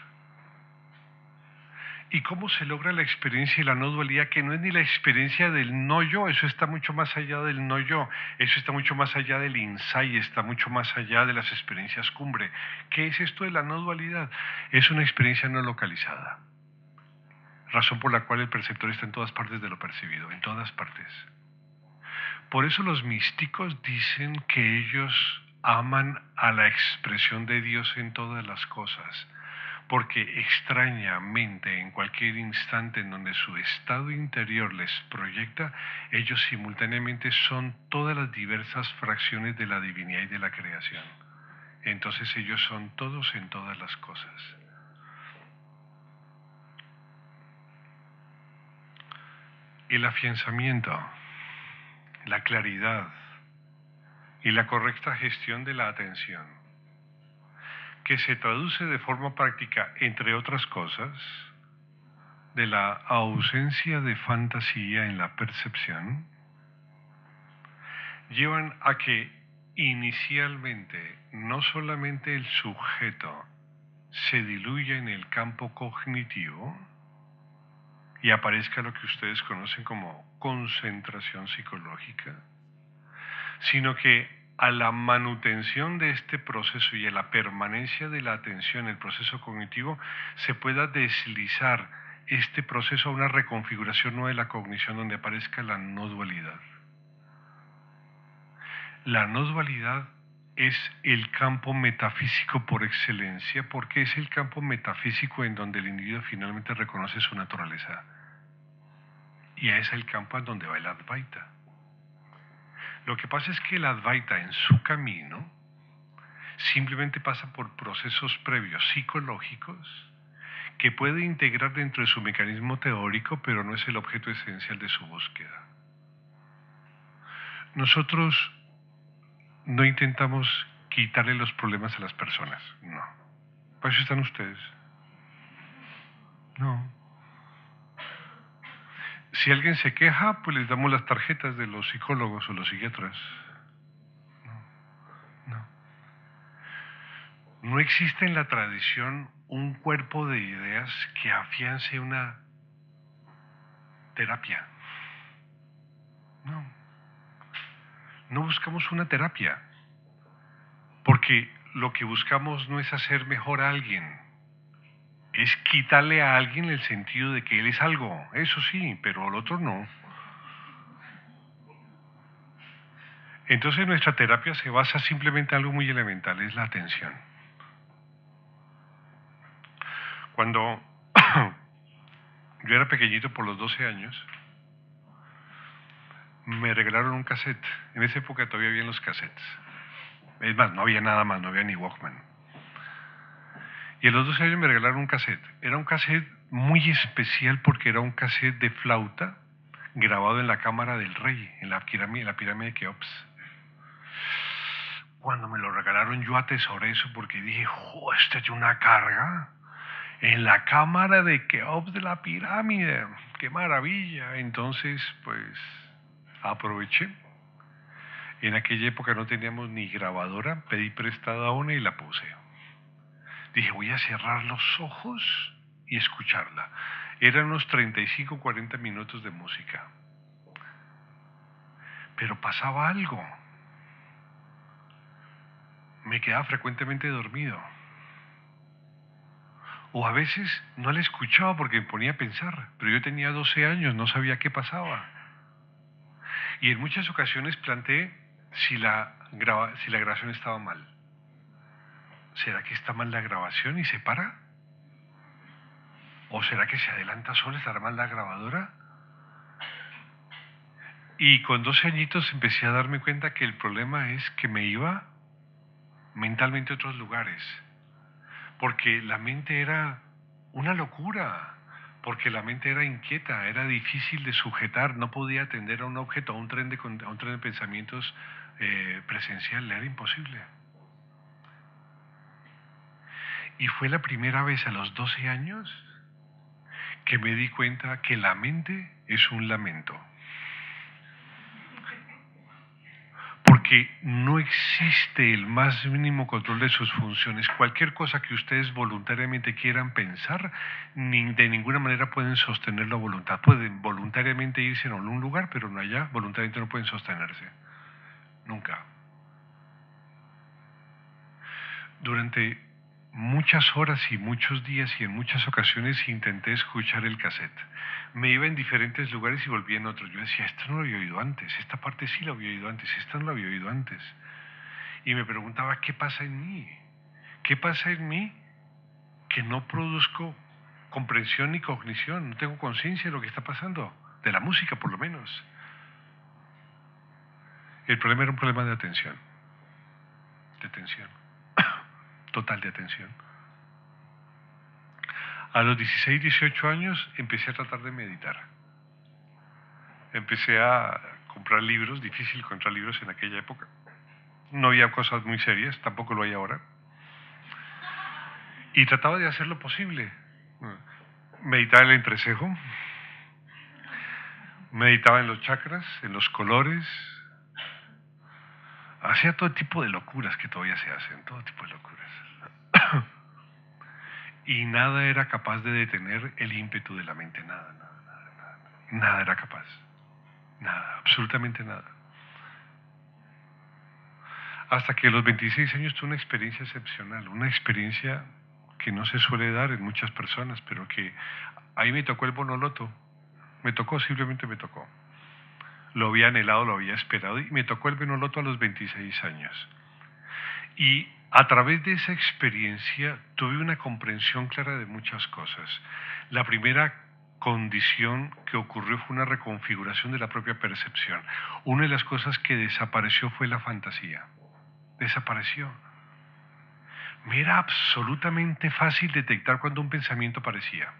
¿Y cómo se logra la experiencia de la no dualidad? Que no es ni la experiencia del no yo, eso está mucho más allá del no yo, eso está mucho más allá del insight, está mucho más allá de las experiencias cumbre. ¿Qué es esto de la no dualidad? Es una experiencia no localizada, razón por la cual el perceptor está en todas partes de lo percibido, en todas partes. Por eso los místicos dicen que ellos aman a la expresión de Dios en todas las cosas, porque extrañamente en cualquier instante en donde su estado interior les proyecta, ellos simultáneamente son todas las diversas fracciones de la divinidad y de la creación. Entonces ellos son todos en todas las cosas. El afianzamiento, la claridad y la correcta gestión de la atención, que se traduce de forma práctica, entre otras cosas, de la ausencia de fantasía en la percepción, llevan a que inicialmente no solamente el sujeto se diluya en el campo cognitivo y aparezca lo que ustedes conocen como concentración psicológica, sino que a la manutención de este proceso y a la permanencia de la atención en el proceso cognitivo se pueda deslizar este proceso a una reconfiguración nueva de la cognición donde aparezca la no dualidad. La no dualidad es el campo metafísico por excelencia, porque es el campo metafísico en donde el individuo finalmente reconoce su naturaleza. Y es el campo en donde va el Advaita. Lo que pasa es que el Advaita en su camino simplemente pasa por procesos previos psicológicos que puede integrar dentro de su mecanismo teórico, pero no es el objeto esencial de su búsqueda. Nosotros no intentamos quitarle los problemas a las personas, no. Para eso están ustedes. No. Si alguien se queja, pues les damos las tarjetas de los psicólogos o los psiquiatras. No. No existe en la tradición un cuerpo de ideas que afiance una terapia. No. No buscamos una terapia, porque lo que buscamos no es hacer mejor a alguien, es quitarle a alguien el sentido de que él es algo, eso sí, pero al otro no. Entonces nuestra terapia se basa simplemente en algo muy elemental, es la atención. Cuando yo era pequeñito, por los 12 años, me regalaron un cassette. En esa época todavía había los cassettes. Es más, no había nada más, no había ni Walkman. Y a los 12 años me regalaron un cassette. Era un cassette muy especial porque era un cassette de flauta grabado en la cámara del rey, en la pirámide de Keops. Cuando me lo regalaron yo atesoré eso porque dije, ¡oh, esta es una carga! En la cámara de Keops de la pirámide. ¡Qué maravilla! Entonces, pues, aproveché. En aquella época no teníamos ni grabadora, pedí prestada una y la puse. Dije, voy a cerrar los ojos y escucharla. Eran unos 35, 40 minutos de música. Pero pasaba algo. Me quedaba frecuentemente dormido. O a veces no la escuchaba porque me ponía a pensar, pero yo tenía 12 años, no sabía qué pasaba. Y en muchas ocasiones planteé si la grabación estaba mal. ¿Será que está mal la grabación y se para? ¿O será que se adelanta sola, estará mal la grabadora? Y con 12 añitos empecé a darme cuenta que el problema es que me iba mentalmente a otros lugares. Porque la mente era una locura. Porque la mente era inquieta, era difícil de sujetar, no podía atender a un objeto, a un tren de pensamientos presencial, era imposible. Y fue la primera vez a los 12 años que me di cuenta que la mente es un lamento. Porque no existe el más mínimo control de sus funciones. Cualquier cosa que ustedes voluntariamente quieran pensar, de ninguna manera pueden sostenerlo a voluntad. Pueden voluntariamente irse a un lugar, pero no allá, voluntariamente no pueden sostenerse. Nunca. Durante muchas horas y muchos días y en muchas ocasiones intenté escuchar el cassette. Me iba en diferentes lugares y volvía en otros. Yo decía, esto no lo había oído antes, esta parte sí lo había oído antes, esta no lo había oído antes. Y me preguntaba, ¿qué pasa en mí? ¿Qué pasa en mí que no produzco comprensión ni cognición? No tengo conciencia de lo que está pasando, de la música por lo menos. El problema era un problema de atención, total de atención. A los 16, 18 años empecé a tratar de meditar. Empecé a comprar libros, difícil encontrar libros en aquella época. No había cosas muy serias, tampoco lo hay ahora. Y trataba de hacer lo posible. Meditaba en el entrecejo, meditaba en los chakras, en los colores, Hacía todo tipo de locuras que todavía se hacen, todo tipo de locuras. Y nada era capaz de detener el ímpetu de la mente, nada. Nada era capaz. Nada, absolutamente nada. Hasta que a los 26 años tuve una experiencia excepcional, una experiencia que no se suele dar en muchas personas, pero que ahí me tocó el bonoloto. Me tocó, simplemente me tocó. Lo había anhelado, lo había esperado y me tocó el bonoloto a los 26 años. Y a través de esa experiencia tuve una comprensión clara de muchas cosas. La primera condición que ocurrió fue una reconfiguración de la propia percepción. Una de las cosas que desapareció fue la fantasía. Desapareció. Me era absolutamente fácil detectar cuando un pensamiento aparecía.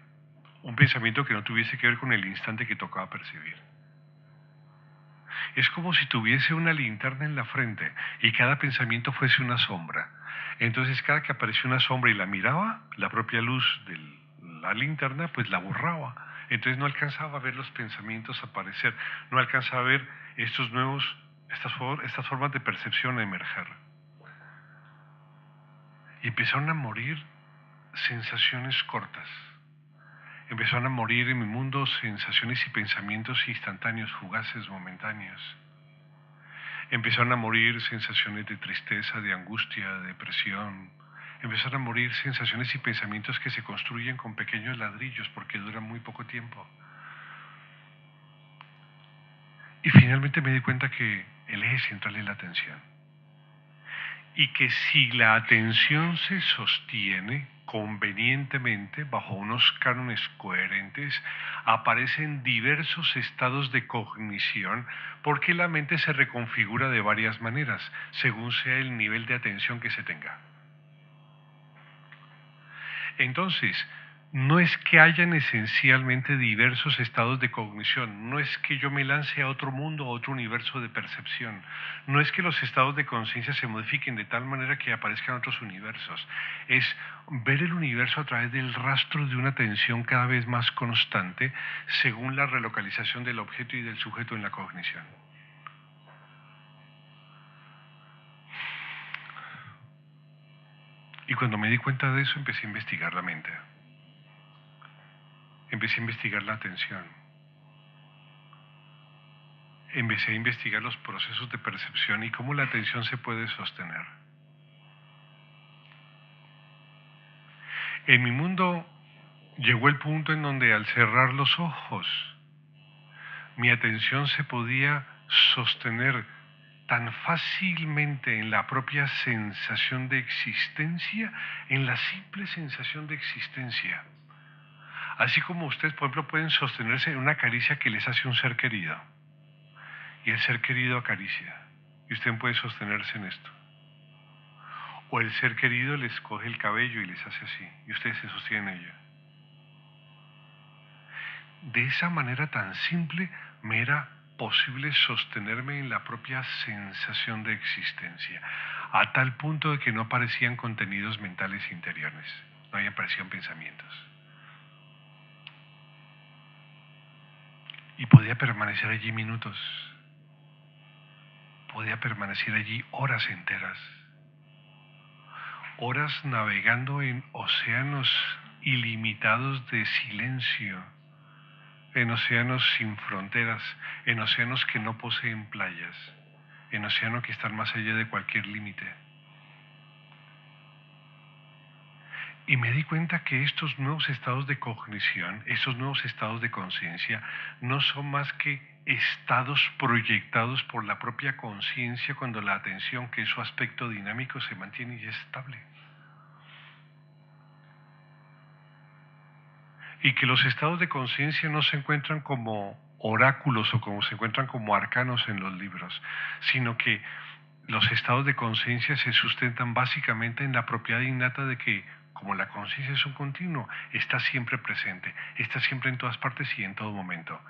Un pensamiento que no tuviese que ver con el instante que tocaba percibir. Es como si tuviese una linterna en la frente y cada pensamiento fuese una sombra. Entonces cada que aparecía una sombra y la miraba, la propia luz de la linterna pues la borraba. Entonces no alcanzaba a ver los pensamientos aparecer, no alcanzaba a ver estas formas de percepción emerger. Y empezaron a morir sensaciones cortas. Empezaron a morir en mi mundo sensaciones y pensamientos instantáneos, fugaces, momentáneos. Empezaron a morir sensaciones de tristeza, de angustia, de depresión. Empezaron a morir sensaciones y pensamientos que se construyen con pequeños ladrillos porque duran muy poco tiempo. Y finalmente me di cuenta que el eje central es la atención. Y que si la atención se sostiene convenientemente bajo unos cánones coherentes, aparecen diversos estados de cognición porque la mente se reconfigura de varias maneras según sea el nivel de atención que se tenga. Entonces, no es que hayan esencialmente diversos estados de cognición, no es que yo me lance a otro mundo, a otro universo de percepción, no es que los estados de conciencia se modifiquen de tal manera que aparezcan otros universos, es ver el universo a través del rastro de una atención cada vez más constante según la relocalización del objeto y del sujeto en la cognición. Y cuando me di cuenta de eso empecé a investigar la mente, empecé a investigar la atención. Empecé a investigar los procesos de percepción y cómo la atención se puede sostener. En mi mundo llegó el punto en donde al cerrar los ojos, mi atención se podía sostener tan fácilmente en la propia sensación de existencia, en la simple sensación de existencia. Así como ustedes, por ejemplo, pueden sostenerse en una caricia que les hace un ser querido. Y el ser querido acaricia. Y usted puede sostenerse en esto. O el ser querido les coge el cabello y les hace así. Y ustedes se sostienen en ello. De esa manera tan simple me era posible sostenerme en la propia sensación de existencia. A tal punto de que no aparecían contenidos mentales interiores. No aparecían pensamientos. Y podía permanecer allí minutos. Podía permanecer allí horas enteras. Horas navegando en océanos ilimitados de silencio, en océanos sin fronteras, en océanos que no poseen playas, en océanos que están más allá de cualquier límite. Y me di cuenta que estos nuevos estados de cognición, estos nuevos estados de conciencia, no son más que estados proyectados por la propia conciencia cuando la atención, que es su aspecto dinámico, se mantiene y es estable. Y que los estados de conciencia no se encuentran como oráculos o como se encuentran como arcanos en los libros, sino que los estados de conciencia se sustentan básicamente en la propiedad innata de que, como la conciencia es un continuo, está siempre presente, está siempre en todas partes y en todo momento.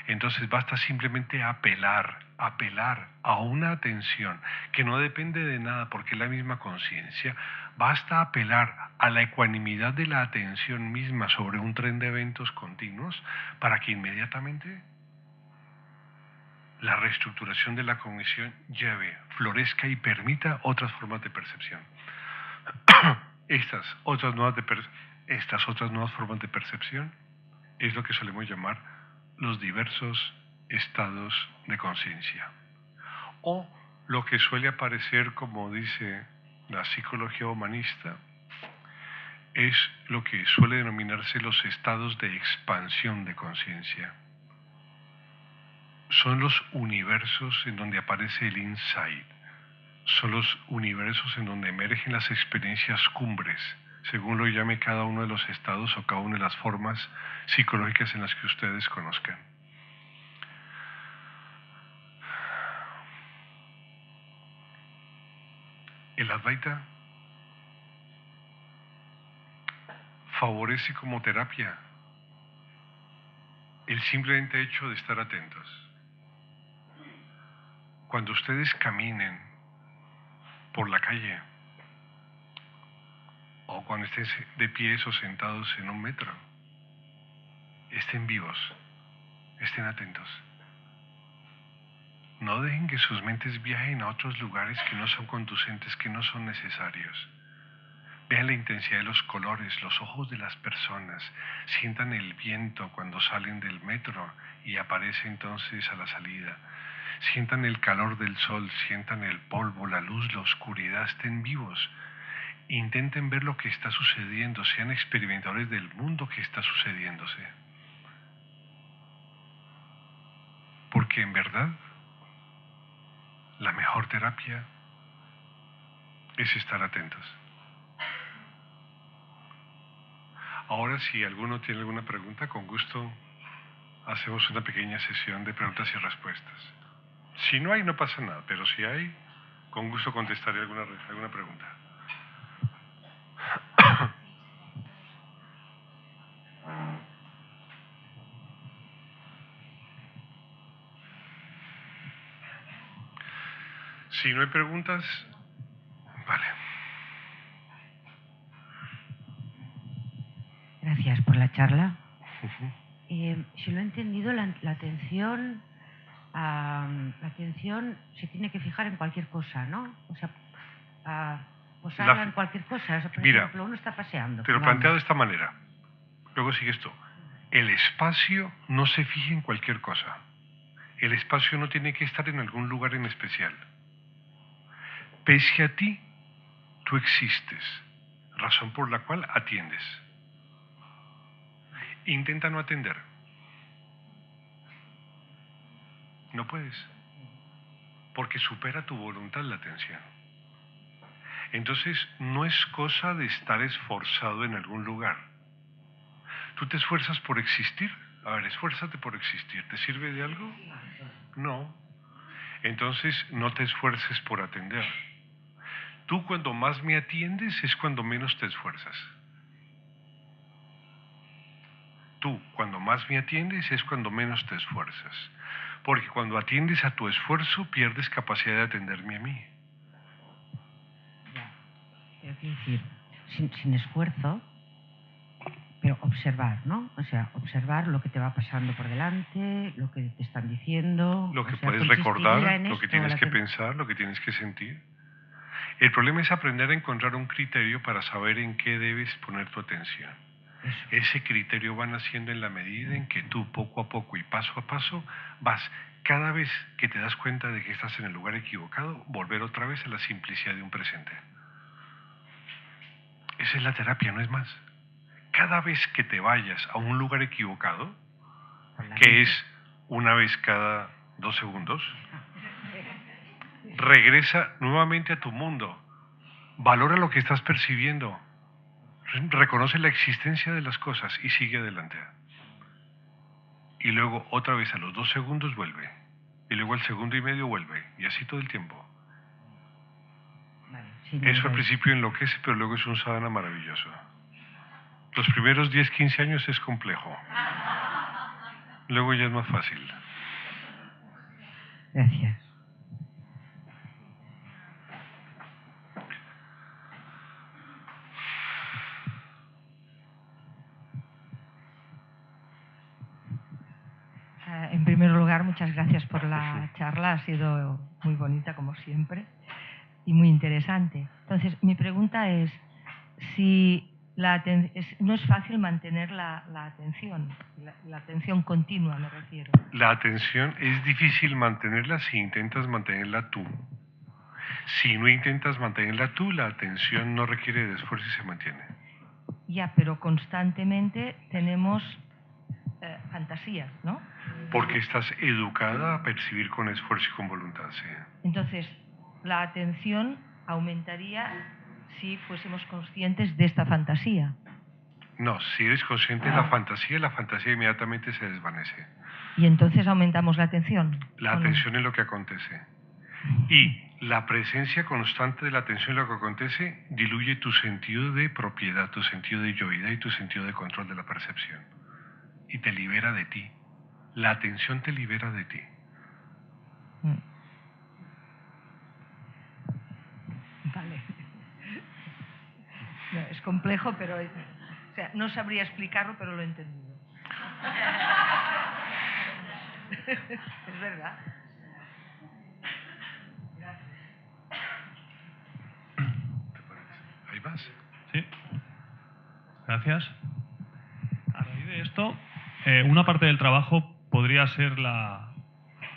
Entonces basta simplemente apelar a una atención que no depende de nada porque es la misma conciencia. Basta apelar a la ecuanimidad de la atención misma sobre un tren de eventos continuos para que inmediatamente la reestructuración de la cognición lleve, florezca y permita otras formas de percepción. Estas otras nuevas formas de percepción es lo que solemos llamar los diversos estados de conciencia. O lo que suele aparecer, como dice la psicología humanista, es lo que suele denominarse los estados de expansión de conciencia. Son los universos en donde aparece el insight. Son los universos en donde emergen las experiencias cumbres, según lo llame cada uno de los estados o cada una de las formas psicológicas en las que ustedes conozcan. El Advaita favorece como terapia el simplemente hecho de estar atentos. Cuando ustedes caminen por la calle, o cuando estén de pies o sentados en un metro, estén vivos, estén atentos. No dejen que sus mentes viajen a otros lugares que no son conducentes, que no son necesarios. Vean la intensidad de los colores, los ojos de las personas. Sientan el viento cuando salen del metro y aparece entonces a la salida. Sientan el calor del sol, sientan el polvo, la luz, la oscuridad. Estén vivos. Intenten ver lo que está sucediendo. Sean experimentadores del mundo que está sucediéndose. Porque en verdad, la mejor terapia es estar atentos. Ahora, si alguno tiene alguna pregunta, con gusto hacemos una pequeña sesión de preguntas y respuestas. Si no hay, no pasa nada, pero si hay, con gusto contestaré alguna pregunta. Si no hay preguntas, vale. Gracias por la charla. Si lo he entendido, la atención se tiene que fijar en cualquier cosa, ¿no? O sea, posarla en cualquier cosa. O sea, por ejemplo, uno está paseando. Te lo planteo de esta manera. Luego sigue esto. El espacio no se fija en cualquier cosa. El espacio no tiene que estar en algún lugar en especial. Pese a ti, tú existes, razón por la cual atiendes. Intenta no atender. No puedes, porque supera tu voluntad la atención. Entonces, no es cosa de estar esforzado en algún lugar. ¿Tú te esfuerzas por existir? A ver, esfuérzate por existir. ¿Te sirve de algo? No. Entonces, no te esfuerces por atender. Tú cuando más me atiendes es cuando menos te esfuerzas. Tú cuando más me atiendes es cuando menos te esfuerzas. Porque cuando atiendes a tu esfuerzo pierdes capacidad de atenderme a mí. Ya. Pero quiero decir, sin esfuerzo, pero observar, ¿no? O sea, observar lo que te va pasando por delante, lo que te están diciendo. Lo que puedes recordar, lo que tienes que pensar, lo que tienes que sentir. El problema es aprender a encontrar un criterio para saber en qué debes poner tu atención. Eso. Ese criterio va naciendo en la medida en que tú poco a poco y paso a paso vas, cada vez que te das cuenta de que estás en el lugar equivocado, volver otra vez a la simplicidad de un presente. Esa es la terapia, no es más. Cada vez que te vayas a un lugar equivocado, que es una vez cada 2 segundos, regresa nuevamente a tu mundo. Valora lo que estás percibiendo. Reconoce la existencia de las cosas y sigue adelante. Y luego otra vez a los 2 segundos vuelve. Y luego al segundo y medio vuelve. Y así todo el tiempo. Vale, sí, Eso al principio enloquece, pero luego es un sadhana maravilloso. Los primeros 10, 15 años es complejo. Luego ya es más fácil. Gracias. En primer primer lugar, muchas gracias por la charla, ha sido muy bonita como siempre y muy interesante. Entonces, mi pregunta es si no es fácil mantener la atención, la atención continua, me refiero. La atención es difícil mantenerla si intentas mantenerla tú. Si no intentas mantenerla tú, la atención no requiere de esfuerzo y se mantiene. Ya, pero constantemente tenemos fantasías, ¿no? Porque estás educada a percibir con esfuerzo y con voluntad, sí. Entonces, la atención aumentaría si fuésemos conscientes de esta fantasía. No, si eres consciente de la fantasía inmediatamente se desvanece. Y entonces aumentamos la atención. La atención es lo que acontece. Y la presencia constante de la atención en lo que acontece diluye tu sentido de propiedad, tu sentido de yoidad y tu sentido de control de la percepción. Y te libera de ti. La atención te libera de ti. Vale. No, es complejo, pero o sea, no sabría explicarlo, pero lo he entendido. Es verdad. ¿Hay más? Sí. Gracias. A raíz de esto, una parte del trabajo podría ser la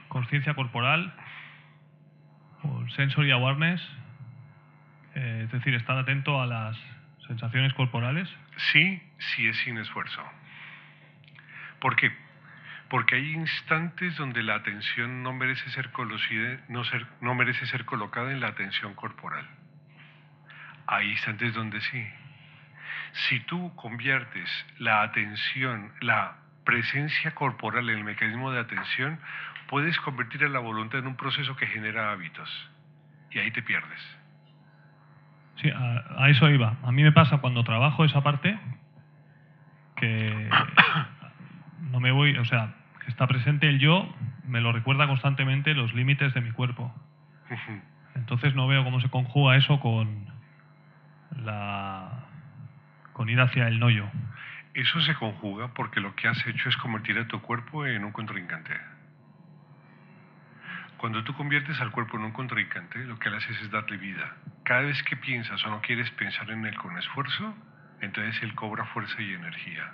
conciencia corporal o el sensory awareness, es decir, estar atento a las sensaciones corporales. Sí, sí es sin esfuerzo. ¿Por qué? Porque hay instantes donde la atención no merece ser conocida, no merece ser colocada en la atención corporal. Hay instantes donde sí. Si tú conviertes la atención, la presencia corporal en el mecanismo de atención, puedes convertir a la voluntad en un proceso que genera hábitos. Y ahí te pierdes. Sí, a eso iba. A mí me pasa cuando trabajo esa parte que no me voy, o sea, que está presente el yo, me lo recuerda constantemente los límites de mi cuerpo. Entonces no veo cómo se conjuga eso con ir hacia el no yo. Eso se conjuga porque lo que has hecho es convertir a tu cuerpo en un contrincante. Cuando tú conviertes al cuerpo en un contrincante, lo que le haces es darle vida. Cada vez que piensas o no quieres pensar en él con esfuerzo, entonces él cobra fuerza y energía.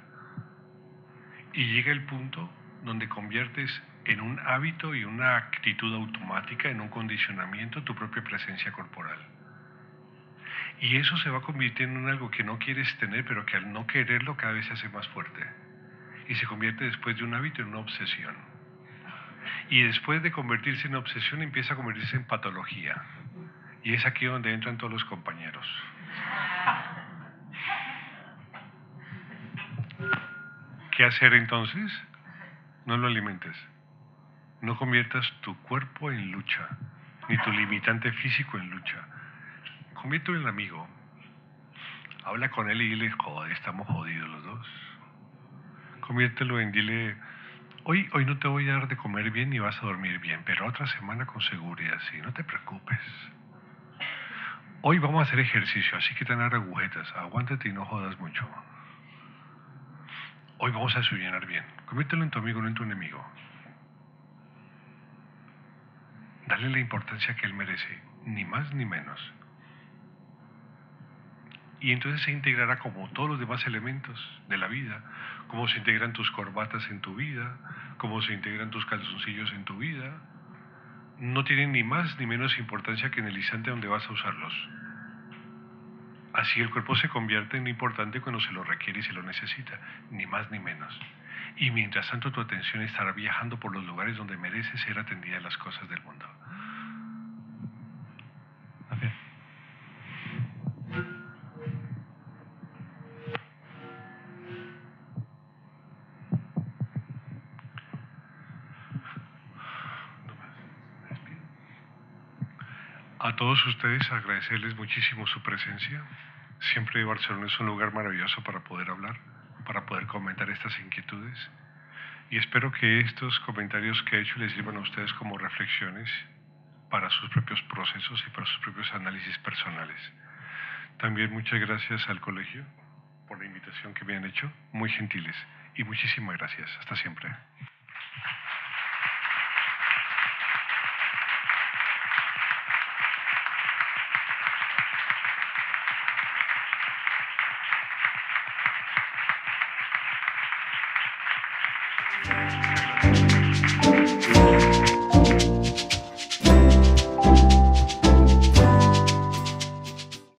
Y llega el punto donde conviertes en un hábito y una actitud automática, en un condicionamiento, tu propia presencia corporal. Y eso se va convirtiendo en algo que no quieres tener, pero que al no quererlo cada vez se hace más fuerte. Y se convierte después de un hábito en una obsesión. Y después de convertirse en obsesión empieza a convertirse en patología. Y es aquí donde entran todos los compañeros. ¿Qué hacer entonces? No lo alimentes. No conviertas tu cuerpo en lucha, ni tu limitante físico en lucha. Conviértelo en amigo. Habla con él y dile, joder, estamos jodidos los dos. Conviértelo en, dile, hoy no te voy a dar de comer bien ni vas a dormir bien, pero otra semana con seguridad, sí, no te preocupes. Hoy vamos a hacer ejercicio, así que te van a dar agujetas, aguántate y no jodas mucho. Hoy vamos a desayunar bien. Conviértelo en tu amigo, no en tu enemigo. Dale la importancia que él merece, ni más ni menos. Y entonces se integrará como todos los demás elementos de la vida, como se integran tus corbatas en tu vida, como se integran tus calzoncillos en tu vida. No tienen ni más ni menos importancia que en el instante donde vas a usarlos. Así el cuerpo se convierte en importante cuando se lo requiere y se lo necesita, ni más ni menos. Y mientras tanto tu atención estará viajando por los lugares donde merece ser atendida a las cosas del mundo. Gracias. A todos ustedes agradecerles muchísimo su presencia. Siempre Barcelona es un lugar maravilloso para poder hablar, para poder comentar estas inquietudes. Y espero que estos comentarios que he hecho les sirvan a ustedes como reflexiones para sus propios procesos y para sus propios análisis personales. También muchas gracias al colegio por la invitación que me han hecho, muy gentiles. Y muchísimas gracias. Hasta siempre. Thank you.